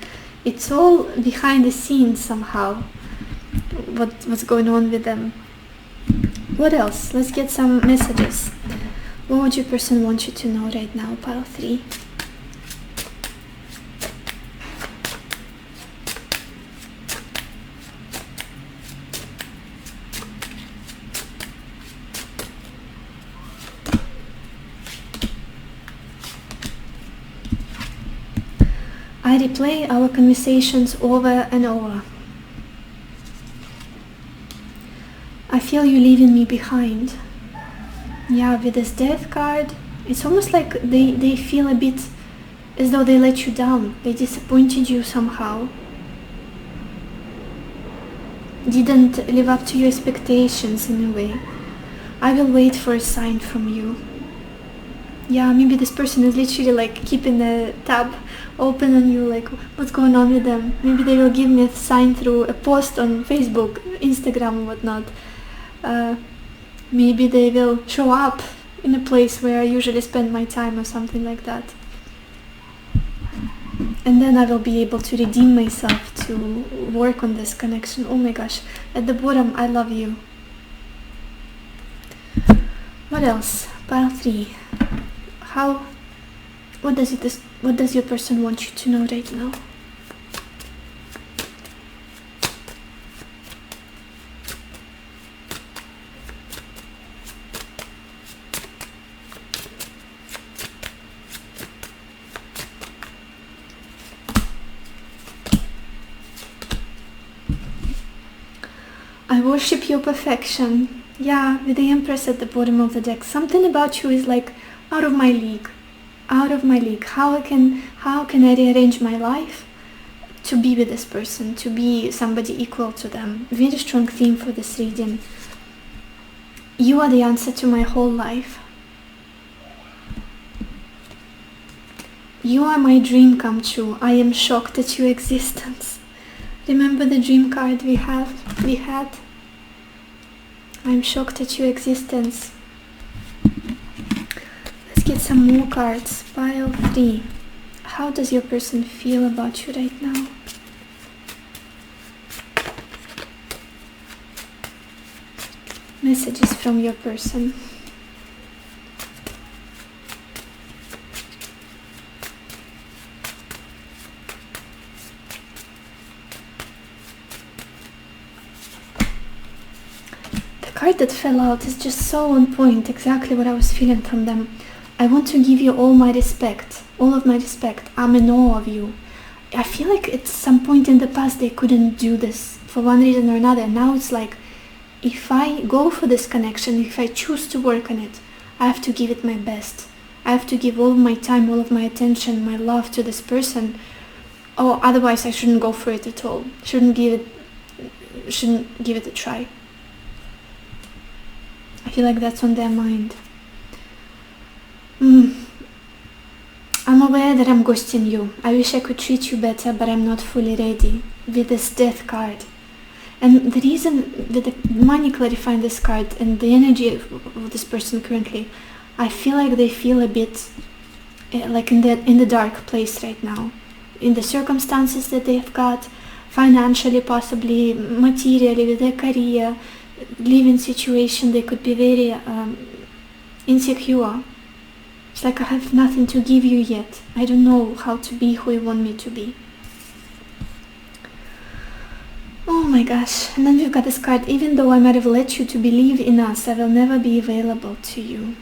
[SPEAKER 1] It's all behind the scenes somehow, what's going on with them. What else? Let's get some messages. What would your person want you to know right now, pile 3? I replay our conversations over and over. I feel you leaving me behind. Yeah, with this death card, it's almost like they feel a bit as though they let you down. They disappointed you somehow. Didn't live up to your expectations in a way. I will wait for a sign from you. Yeah, maybe this person is literally like keeping the tab open on you, like what's going on with them. Maybe they will give me a sign through a post on Facebook, Instagram and whatnot. Maybe they will show up in a place where I usually spend my time or something like that. And then I will be able to redeem myself to work on this connection. Oh my gosh. At the bottom, I love you. What else? Pile 3. What does your person want you to know right now? I worship your perfection. Yeah, with the Empress at the bottom of the deck. Something about you is like out of my league. Out of my league. How can I rearrange my life to be with this person, to be somebody equal to them? Very strong theme for this reading. You are the answer to my whole life. You are my dream come true. I am shocked at your existence. Remember the dream card we had? I'm shocked at your existence. Let's get some more cards. Pile 3. How does your person feel about you right now? Messages from your person. The card that fell out is just so on point, exactly what I was feeling from them. I want to give you all my respect, all of my respect. I'm in awe of you. I feel like at some point in the past they couldn't do this for one reason or another. Now it's like, if I go for this connection, if I choose to work on it, I have to give it my best. I have to give all of my time, all of my attention, my love to this person. Or otherwise I shouldn't go for it at all. Shouldn't give it a try. I feel like that's on their mind. I'm aware that I'm ghosting you. I wish I could treat you better, but I'm not fully ready. With this death card. And the reason with the money clarifying this card and the energy of this person currently, I feel like they feel a bit like in the dark place right now. In the circumstances that they've got, financially possibly, materially, with their career, living situation, they could be very insecure. It's like I have nothing to give you yet. I don't know how to be who you want me to be. Oh my gosh. And then we've got this card. Even though I might have let you to believe in us, I will never be available to you.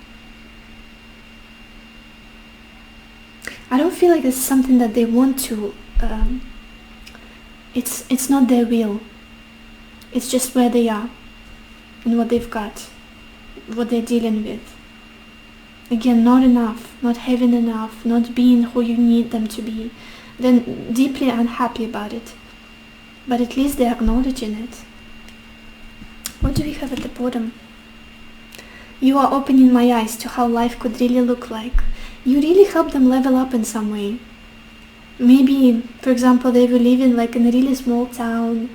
[SPEAKER 1] I don't feel like it's something that they want to. It's not their will. It's just where they are and what they've got, what they're dealing with. again, not enough, not having enough, not being who you need them to be, then deeply unhappy about it. But at least they're acknowledging it. What do we have at the bottom? You are opening my eyes to how life could really look like. You really help them level up in some way. Maybe, for example, they were living like in a really small town,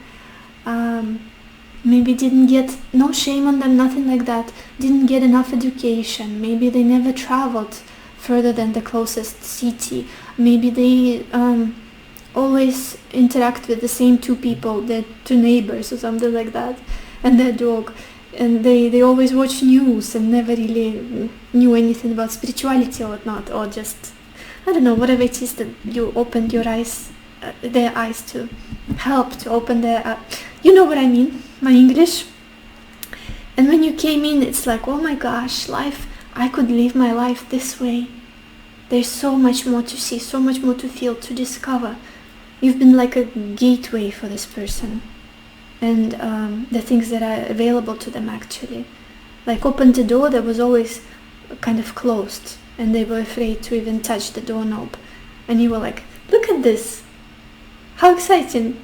[SPEAKER 1] maybe didn't get, no shame on them, nothing like that, didn't get enough education, maybe they never traveled further than the closest city, maybe they always interact with the same two people, their two neighbors or something like that, and their dog, and they always watch news and never really knew anything about spirituality or whatnot, or just, I don't know, whatever it is that you opened your eyes, their eyes to help to open their, you know what I mean, my English. And when you came in, it's like, oh my gosh, life, I could live my life this way. There's so much more to see, so much more to feel, to discover. You've been like a gateway for this person, and the things that are available to them actually. Like opened the door that was always kind of closed, and they were afraid to even touch the doorknob. And you were like, look at this, how exciting.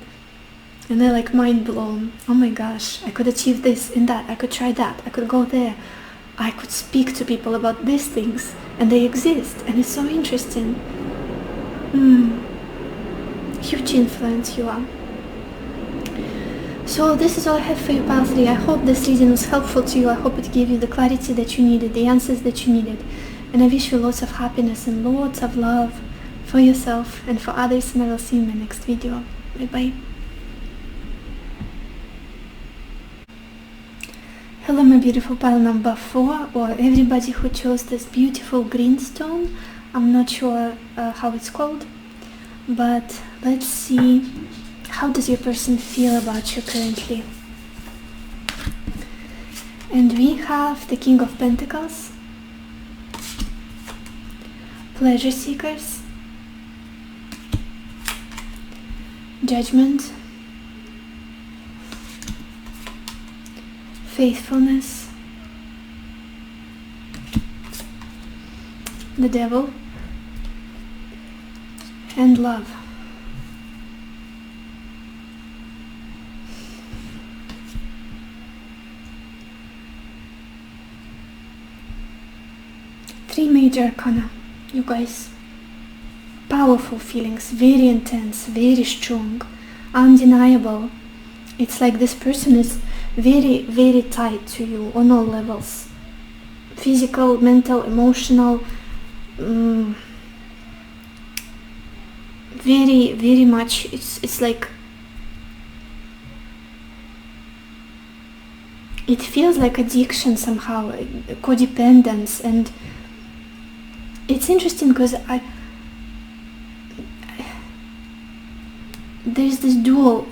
[SPEAKER 1] And they're like mind blown. Oh my gosh, I could achieve this and that, I could try that, I could go there, I could speak to people about these things, and they exist, and it's so interesting. Huge influence you are. So this is all I have for you, Pile 3. I hope this reading was helpful to you. I hope it gave you the clarity that you needed, the answers that you needed. And I wish you lots of happiness and lots of love for yourself and for others. And I will see you in my next video. Bye bye. Hello my beautiful pile number 4, or everybody who chose this beautiful green stone. I'm not sure how it's called, but let's see, how does your person feel about you currently? And we have the King of Pentacles, Pleasure Seekers, Judgment, Faithfulness, the Devil, and Love. Three major arcana, you guys. Powerful feelings, very intense, very strong, undeniable. It's like this person is very, very tied to you on all levels. Physical, mental, emotional, very, very much. It's like, it feels like addiction somehow, codependence. And it's interesting because there's this dual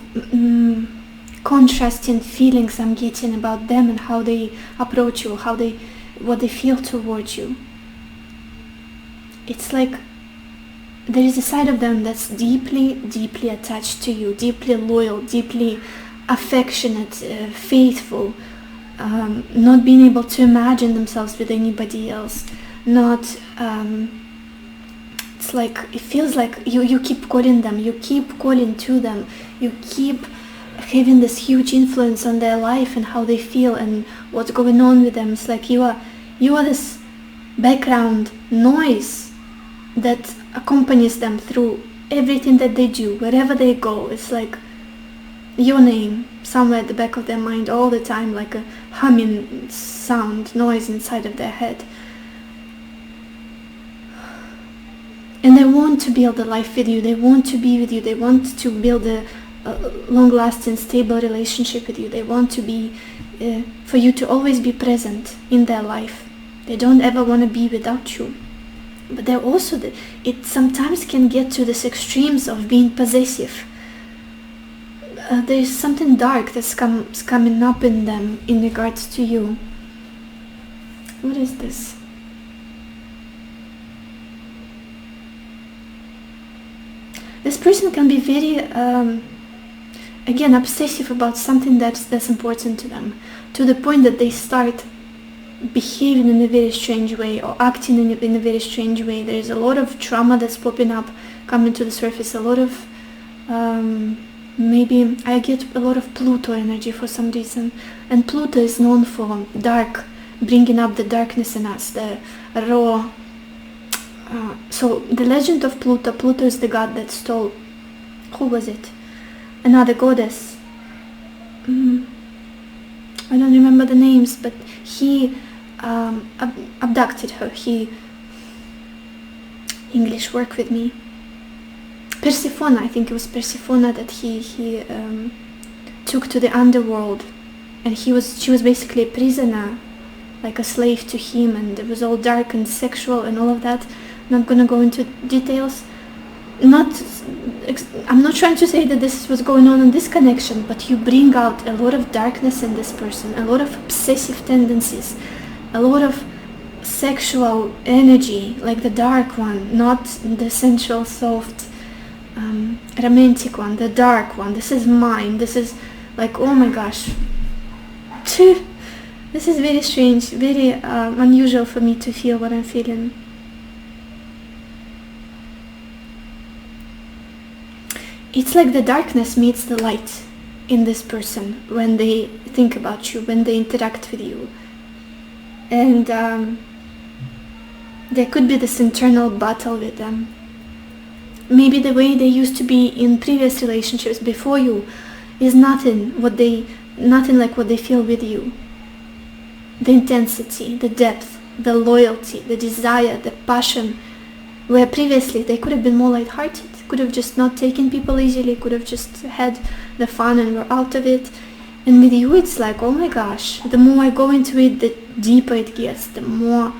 [SPEAKER 1] contrasting feelings I'm getting about them and how they approach you, what they feel towards you. It's like there is a side of them that's deeply, deeply attached to you, deeply loyal, deeply affectionate, faithful, not being able to imagine themselves with anybody else, not it's like, it feels like you keep calling them, you keep calling to them, you keep having this huge influence on their life and how they feel and what's going on with them. It's like you are this background noise that accompanies them through everything that they do, wherever they go. It's like your name somewhere at the back of their mind all the time, like a humming sound, noise inside of their head. And they want to build a life with you, they want to be with you, they want to build a long-lasting, stable relationship with you. They want to be, for you to always be present in their life. They don't ever want to be without you. But they're also, it sometimes can get to this extremes of being possessive. There's something dark that's coming up in them in regards to you. What is this? This person can be very, again, obsessive about something that's important to them, to the point that they start behaving in a very strange way or acting in a very strange way. There is a lot of trauma that's popping up, coming to the surface, a lot of maybe I get a lot of Pluto energy for some reason, and Pluto is known for dark, bringing up the darkness in us, the raw. So the legend of Pluto, Pluto is the god that stole, who was it? Another goddess. I don't remember the names, but he abducted her. English, work with me. Persephone, I think it was Persephone that he took to the underworld, and she was basically a prisoner, like a slave to him, and it was all dark and sexual and all of that. Not gonna go into details. I'm not trying to say that this is what's going on in this connection, but you bring out a lot of darkness in this person, a lot of obsessive tendencies, a lot of sexual energy, like the dark one, not the sensual, soft, romantic one, the dark one. This is mine. This is like, oh my gosh. This is very strange, very unusual for me to feel what I'm feeling. It's like the darkness meets the light in this person when they think about you, when they interact with you. And there could be this internal battle with them. Maybe the way they used to be in previous relationships before you is nothing like what they feel with you. The intensity, the depth, the loyalty, the desire, the passion, where previously they could have been more lighthearted, could have just not taken people easily, could have just had the fun and were out of it. And with you it's like, oh my gosh, the more I go into it, the deeper it gets, the more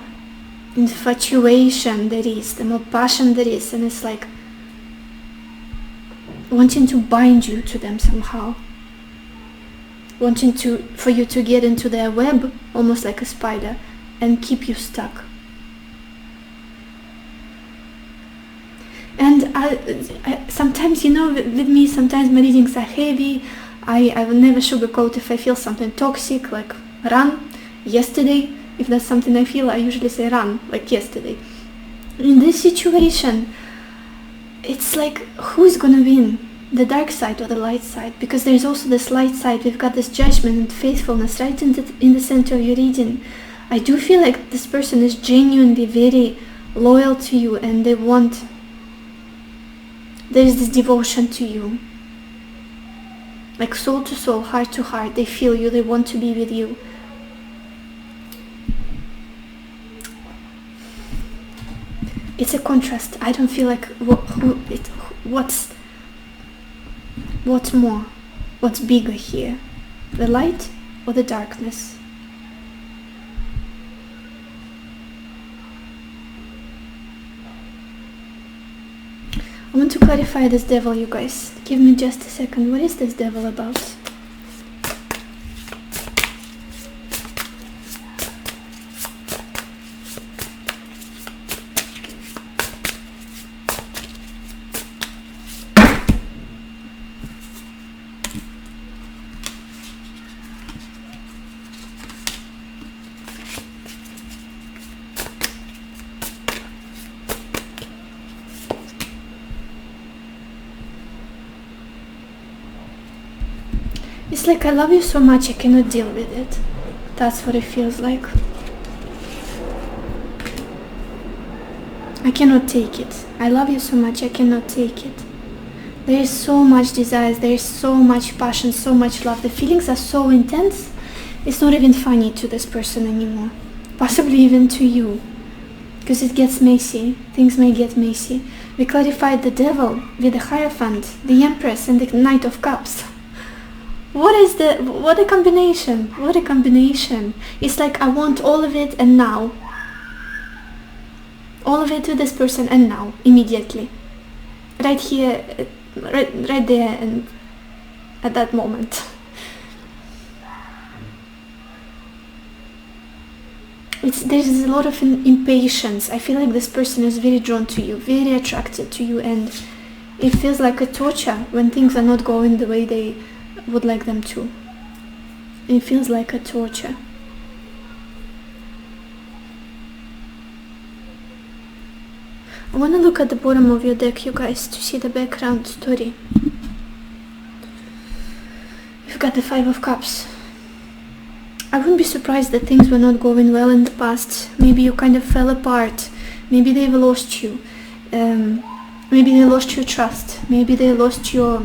[SPEAKER 1] infatuation there is, the more passion there is, and it's like wanting to bind you to them somehow, wanting for you to get into their web, almost like a spider, and keep you stuck. And I sometimes, with me, sometimes my readings are heavy. I will never sugarcoat if I feel something toxic, like run. Yesterday, if that's something I feel, I usually say run, like yesterday. In this situation, it's like, who's gonna win? The dark side or the light side? Because there's also this light side. We've got this judgment and faithfulness right in the center of your reading. I do feel like this person is genuinely very loyal to you, and there's this devotion to you. Like soul to soul, heart to heart, they feel you, they want to be with you. It's a contrast. I don't feel like what's more, what's bigger here, the light or the darkness? I want to clarify this devil, you guys. Give me just a second. What is this devil about? It's like, I love you so much I cannot deal with it. That's what it feels like. I cannot take it. I love you so much I cannot take it. There is so much desire, there is so much passion, so much love. The feelings are so intense, it's not even funny to this person anymore. Possibly even to you. Because it gets messy. Things may get messy. We clarified the devil with the Hierophant, the Empress, and the Knight of Cups. What a combination, what a combination. It's like, I want all of it and now. All of it to this person and now, immediately. Right here, right there and at that moment. There's a lot of impatience. I feel like this person is very drawn to you, very attracted to you, and it feels like a torture when things are not going the way they would like them to. It feels like a torture. I want to look at the bottom of your deck, you guys, to see the background story. You've got the Five of Cups. I wouldn't be surprised that things were not going well in the past. Maybe you kind of fell apart. Maybe they've lost you. Maybe they lost your trust. Maybe they lost your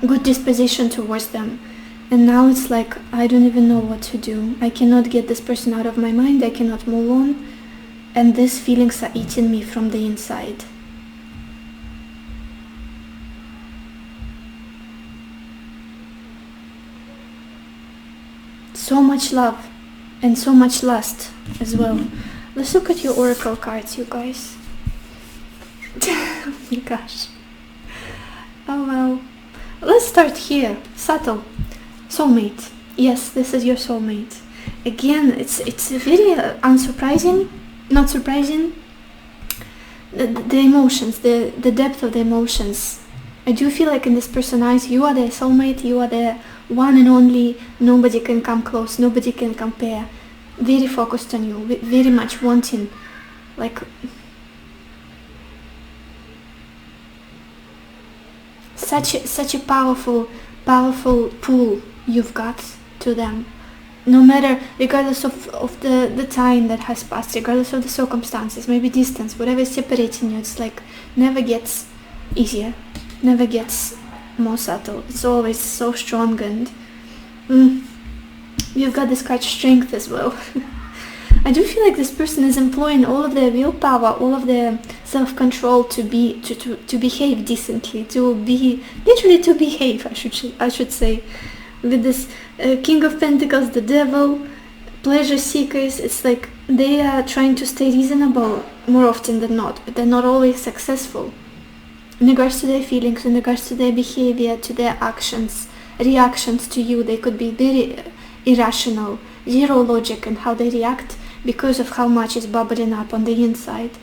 [SPEAKER 1] good disposition towards them. And now it's like, I don't even know what to do. I cannot get this person out of my mind. I cannot move on. And these feelings are eating me from the inside. So much love and so much lust as well. Let's look at your oracle cards, you guys. Oh my gosh. Oh well. Let's start here. Subtle. Soulmate. Yes, this is your soulmate. Again, it's very unsurprising. Not surprising. The emotions, the depth of the emotions. I do feel like in this person's eyes, you are their soulmate, you are their one and only, nobody can come close, nobody can compare. Very focused on you, very much wanting, like, such a powerful pull you've got to them. No matter, regardless of the time that has passed, regardless of the circumstances, maybe distance, whatever is separating you, it's like never gets easier, never gets more subtle. It's always so strong. And you've got this card Strength as well. I do feel like this person is employing all of their willpower, all of their self-control to behave decently, to behave, I should say. With this King of Pentacles, the Devil, pleasure seekers, it's like they are trying to stay reasonable more often than not, but they're not always successful. In regards to their feelings, in regards to their behavior, to their actions, reactions to you, they could be very irrational, zero logic in how they react because of how much is bubbling up on the inside.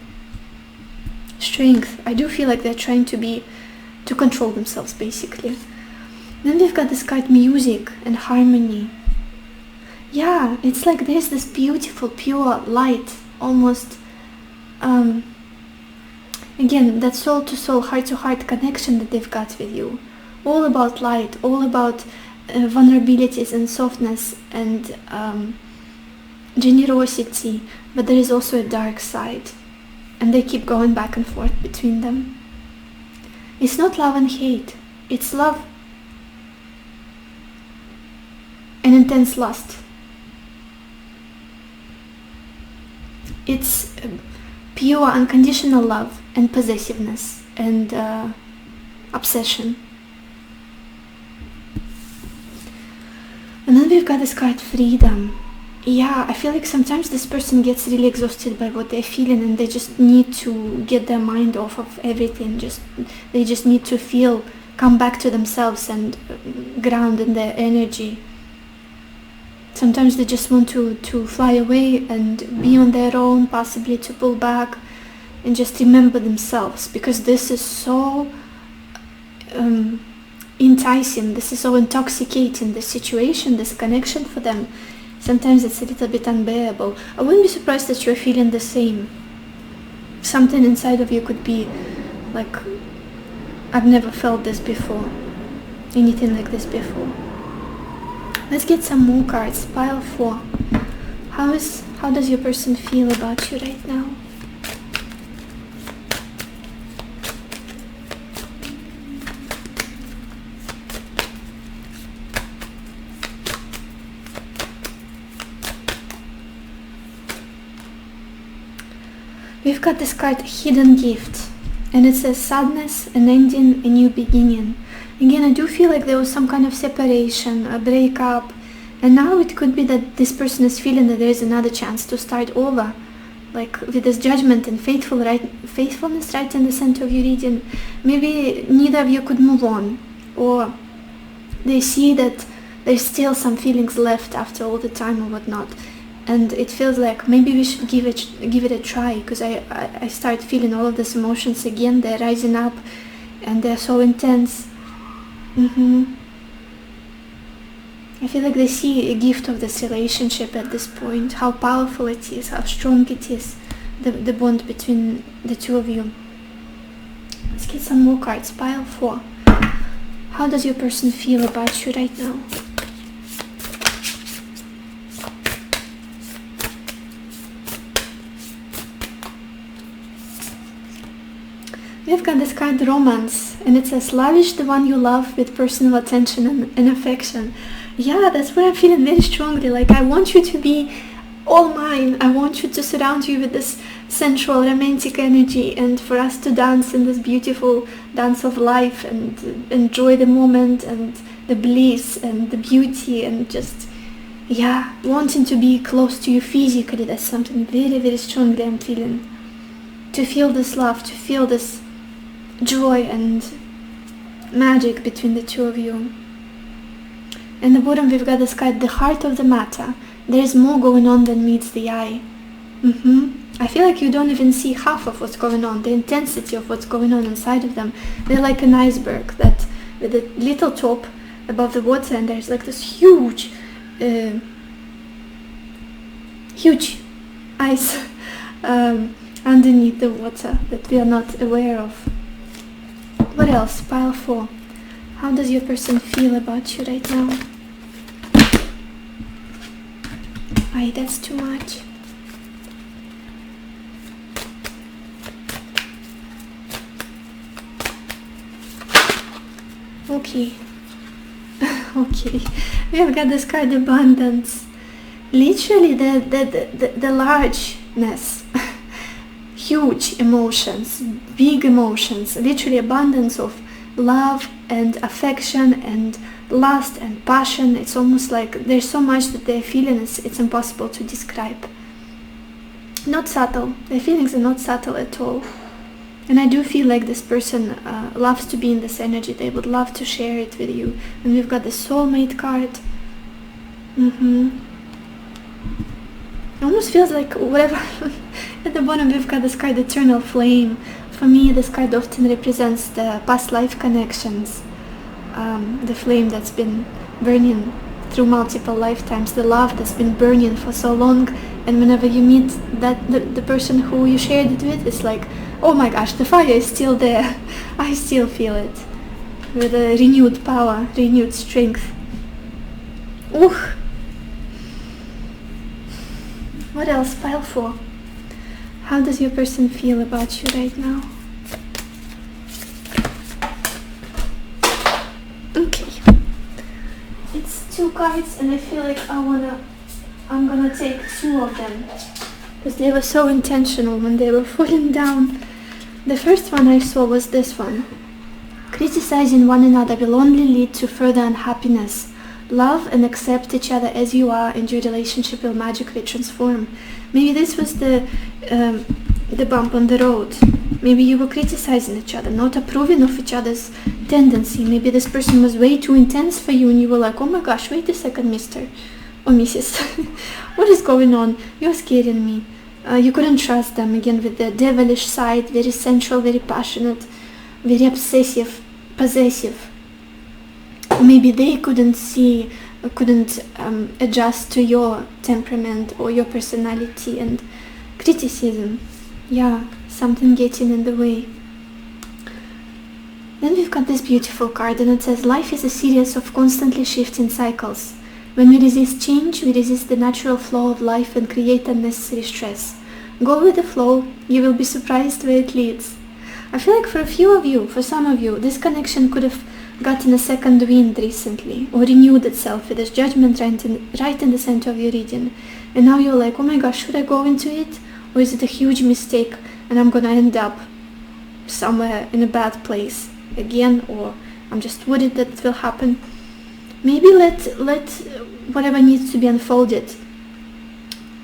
[SPEAKER 1] Strength, I do feel like they're trying to control themselves, basically. Then we've got this card Music and Harmony. Yeah, it's like there's this beautiful, pure light, almost, again, that soul-to-soul, heart-to-heart connection that they've got with you. All about light, all about vulnerabilities and softness and generosity, but there is also a dark side. And they keep going back and forth between them. It's not love and hate, it's love and intense lust. It's pure unconditional love and possessiveness and obsession. And then we've got this card Freedom. Yeah, I feel like sometimes this person gets really exhausted by what they're feeling and they just need to get their mind off of everything. They just need to come back to themselves and ground in their energy. Sometimes they just want to fly away and be on their own, possibly to pull back and just remember themselves, because this is so enticing, this is so intoxicating, this situation, this connection for them. Sometimes it's a little bit unbearable. I wouldn't be surprised that you're feeling the same. Something inside of you could be like, I've never felt this before, anything like this before. Let's get some more cards. Pile 4. How does your person feel about you right now? We've got this card Hidden Gift, and it says sadness, an ending, a new beginning. Again, I do feel like there was some kind of separation, a breakup, and now it could be that this person is feeling that there is another chance to start over, like with this Judgment and faithfulness right in the center of your reading. Maybe neither of you could move on, or they see that there's still some feelings left after all the time or whatnot, and it feels like maybe we should give it a try, because I start feeling all of these emotions again. They're rising up and they're so intense. I feel like they see a gift of this relationship at this point, how powerful it is, how strong it is, the bond between the two of you. Let's get some more cards. Pile 4. How does your person feel about you right now? We've got this card Romance, and it says lavish the one you love with personal attention and affection. Yeah, that's what I'm feeling very strongly. Like, I want you to be all mine. I want you to surround you with this sensual, romantic energy, and for us to dance in this beautiful dance of life and enjoy the moment and the bliss and the beauty, and just, yeah, wanting to be close to you physically. That's something very, very strongly I'm feeling. To feel this love, to feel this joy and magic between the two of you. In the bottom we've got this card, the heart of the matter. There is more going on than meets the eye. I feel like you don't even see half of what's going on, the intensity of what's going on inside of them. They're like an iceberg that with a little top above the water, and there's like this huge ice underneath the water that we are not aware of. What else? Pile 4. How does your person feel about you right now? Aye, that's too much. Okay. Okay. We have got this card Abundance. Literally the largeness. Huge emotions, big emotions, literally abundance of love and affection and lust and passion. It's almost like there's so much that they're feeling, it's impossible to describe. Not subtle. Their feelings are not subtle at all. And I do feel like this person loves to be in this energy. They would love to share it with you. And we've got the soulmate card. It almost feels like whatever. At the bottom we've got this card Eternal Flame. For me, this card often represents the past life connections, the flame that's been burning through multiple lifetimes, the love that's been burning for so long, and whenever you meet the person who you shared it with, it's like, oh my gosh, the fire is still there. I still feel it with a renewed power, renewed strength. Ooh. What else? Pile 4. How does your person feel about you right now? Okay. It's 2 cards, and I feel like I'm gonna take 2 of them because they were so intentional when they were falling down. The first one I saw was this one. Criticizing one another will only lead to further unhappiness. Love and accept each other as you are, and your relationship will magically transform. Maybe this was the bump on the road. Maybe you were criticizing each other, not approving of each other's tendency. Maybe this person was way too intense for you, and you were like, oh my gosh, wait a second, mister or Mrs. What is going on? You're scaring me. You couldn't trust them, again with the devilish side, very sensual, very passionate, very obsessive, possessive. Maybe they couldn't adjust to your temperament or your personality, and criticism. Yeah, something getting in the way. Then we've got this beautiful card, and it says, life is a series of constantly shifting cycles. When we resist change, we resist the natural flow of life and create unnecessary stress. Go with the flow, you will be surprised where it leads. I feel like for a few of you, for some of you, this connection could have gotten a second wind recently, or renewed itself with this judgment right in the center of your reading. And now you're like, oh my gosh, should I go into it? Or is it a huge mistake and I'm gonna end up somewhere in a bad place again? Or I'm just worried that it will happen. Maybe let whatever needs to be unfolded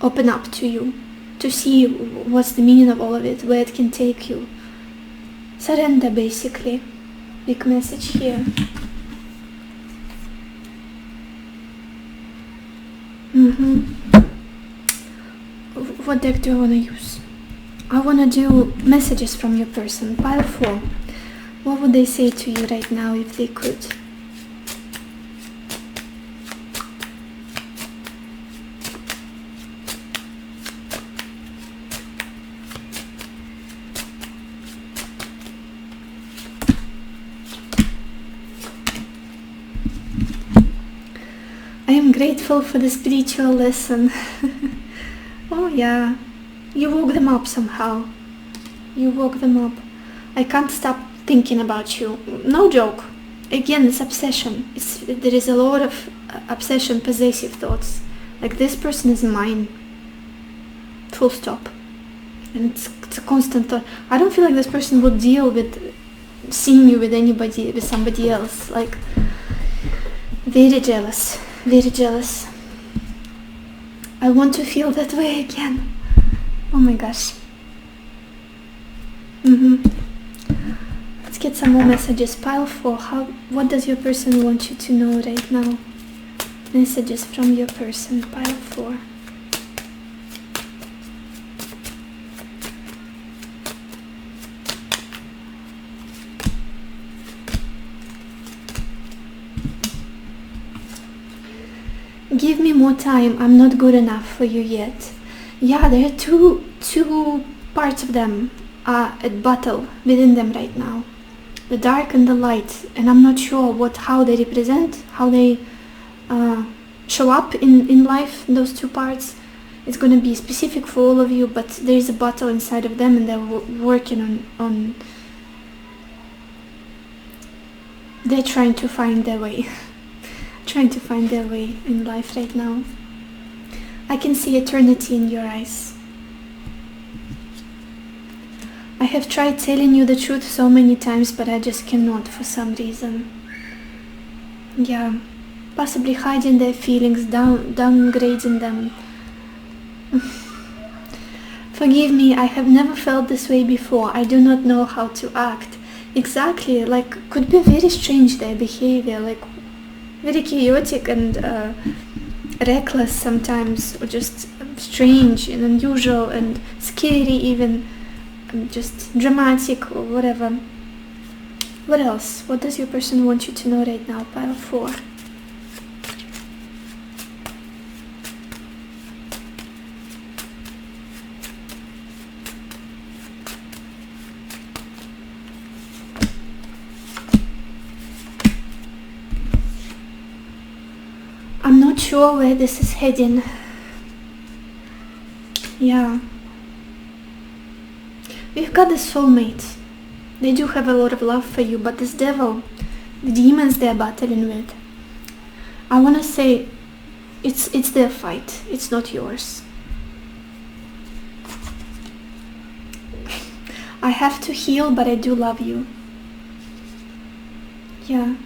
[SPEAKER 1] open up to you, to see what's the meaning of all of it, where it can take you. Surrender, basically. Big message here. What deck do I want to use? I want to do messages from your person. Pile 4. What would they say to you right now if they could? I am grateful for the spiritual lesson. Oh yeah, you woke them up somehow. You woke them up. I can't stop thinking about you. No joke. Again, it's obsession. There is a lot of obsession, possessive thoughts. Like, this person is mine. Full stop. And it's a constant thought. I don't feel like this person would deal with seeing you with anybody, with somebody else. Like, very jealous. Very jealous. I want to feel that way again. Oh my gosh. Let's get some more messages. Pile 4. What does your person want you to know right now? Messages from your person. Pile 4. Give me more time. I'm not good enough for you yet. Yeah, there are two parts of them at battle within them right now. The dark and the light. And I'm not sure how they represent, how they show up in life, those two parts. It's going to be specific for all of you, but there is a battle inside of them, and they're working on they're trying to find their way. Trying to find their way in life right now. I can see eternity in your eyes. I have tried telling you the truth so many times, but I just cannot for some reason. Yeah, possibly hiding their feelings, downgrading them. Forgive me, I have never felt this way before. I do not know how to act. Exactly, like, could be very strange their behavior, like very chaotic and reckless sometimes, or just strange and unusual and scary even, and just dramatic or whatever. What else? What does your person want you to know right now? Pile 4. I'm not sure where this is heading. Yeah. We've got the soulmate. They do have a lot of love for you, but this devil, the demons they're battling with, I want to say it's their fight. It's not yours. I have to heal, but I do love you. Yeah.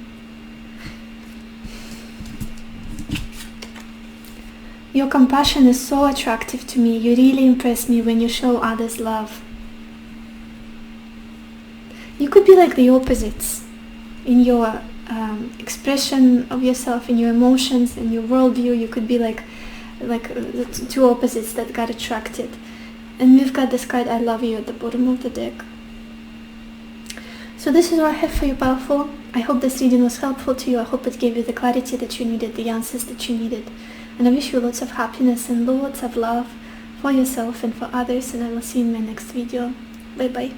[SPEAKER 1] Your compassion is so attractive to me. You really impress me when you show others love. You could be like the opposites in your expression of yourself, in your emotions, in your worldview. You could be like the two opposites that got attracted. And we've got this card, I love you, at the bottom of the deck. So this is what I have for you, pile 4. I hope this reading was helpful to you. I hope it gave you the clarity that you needed, the answers that you needed. And I wish you lots of happiness and lots of love for yourself and for others. And I will see you in my next video. Bye bye.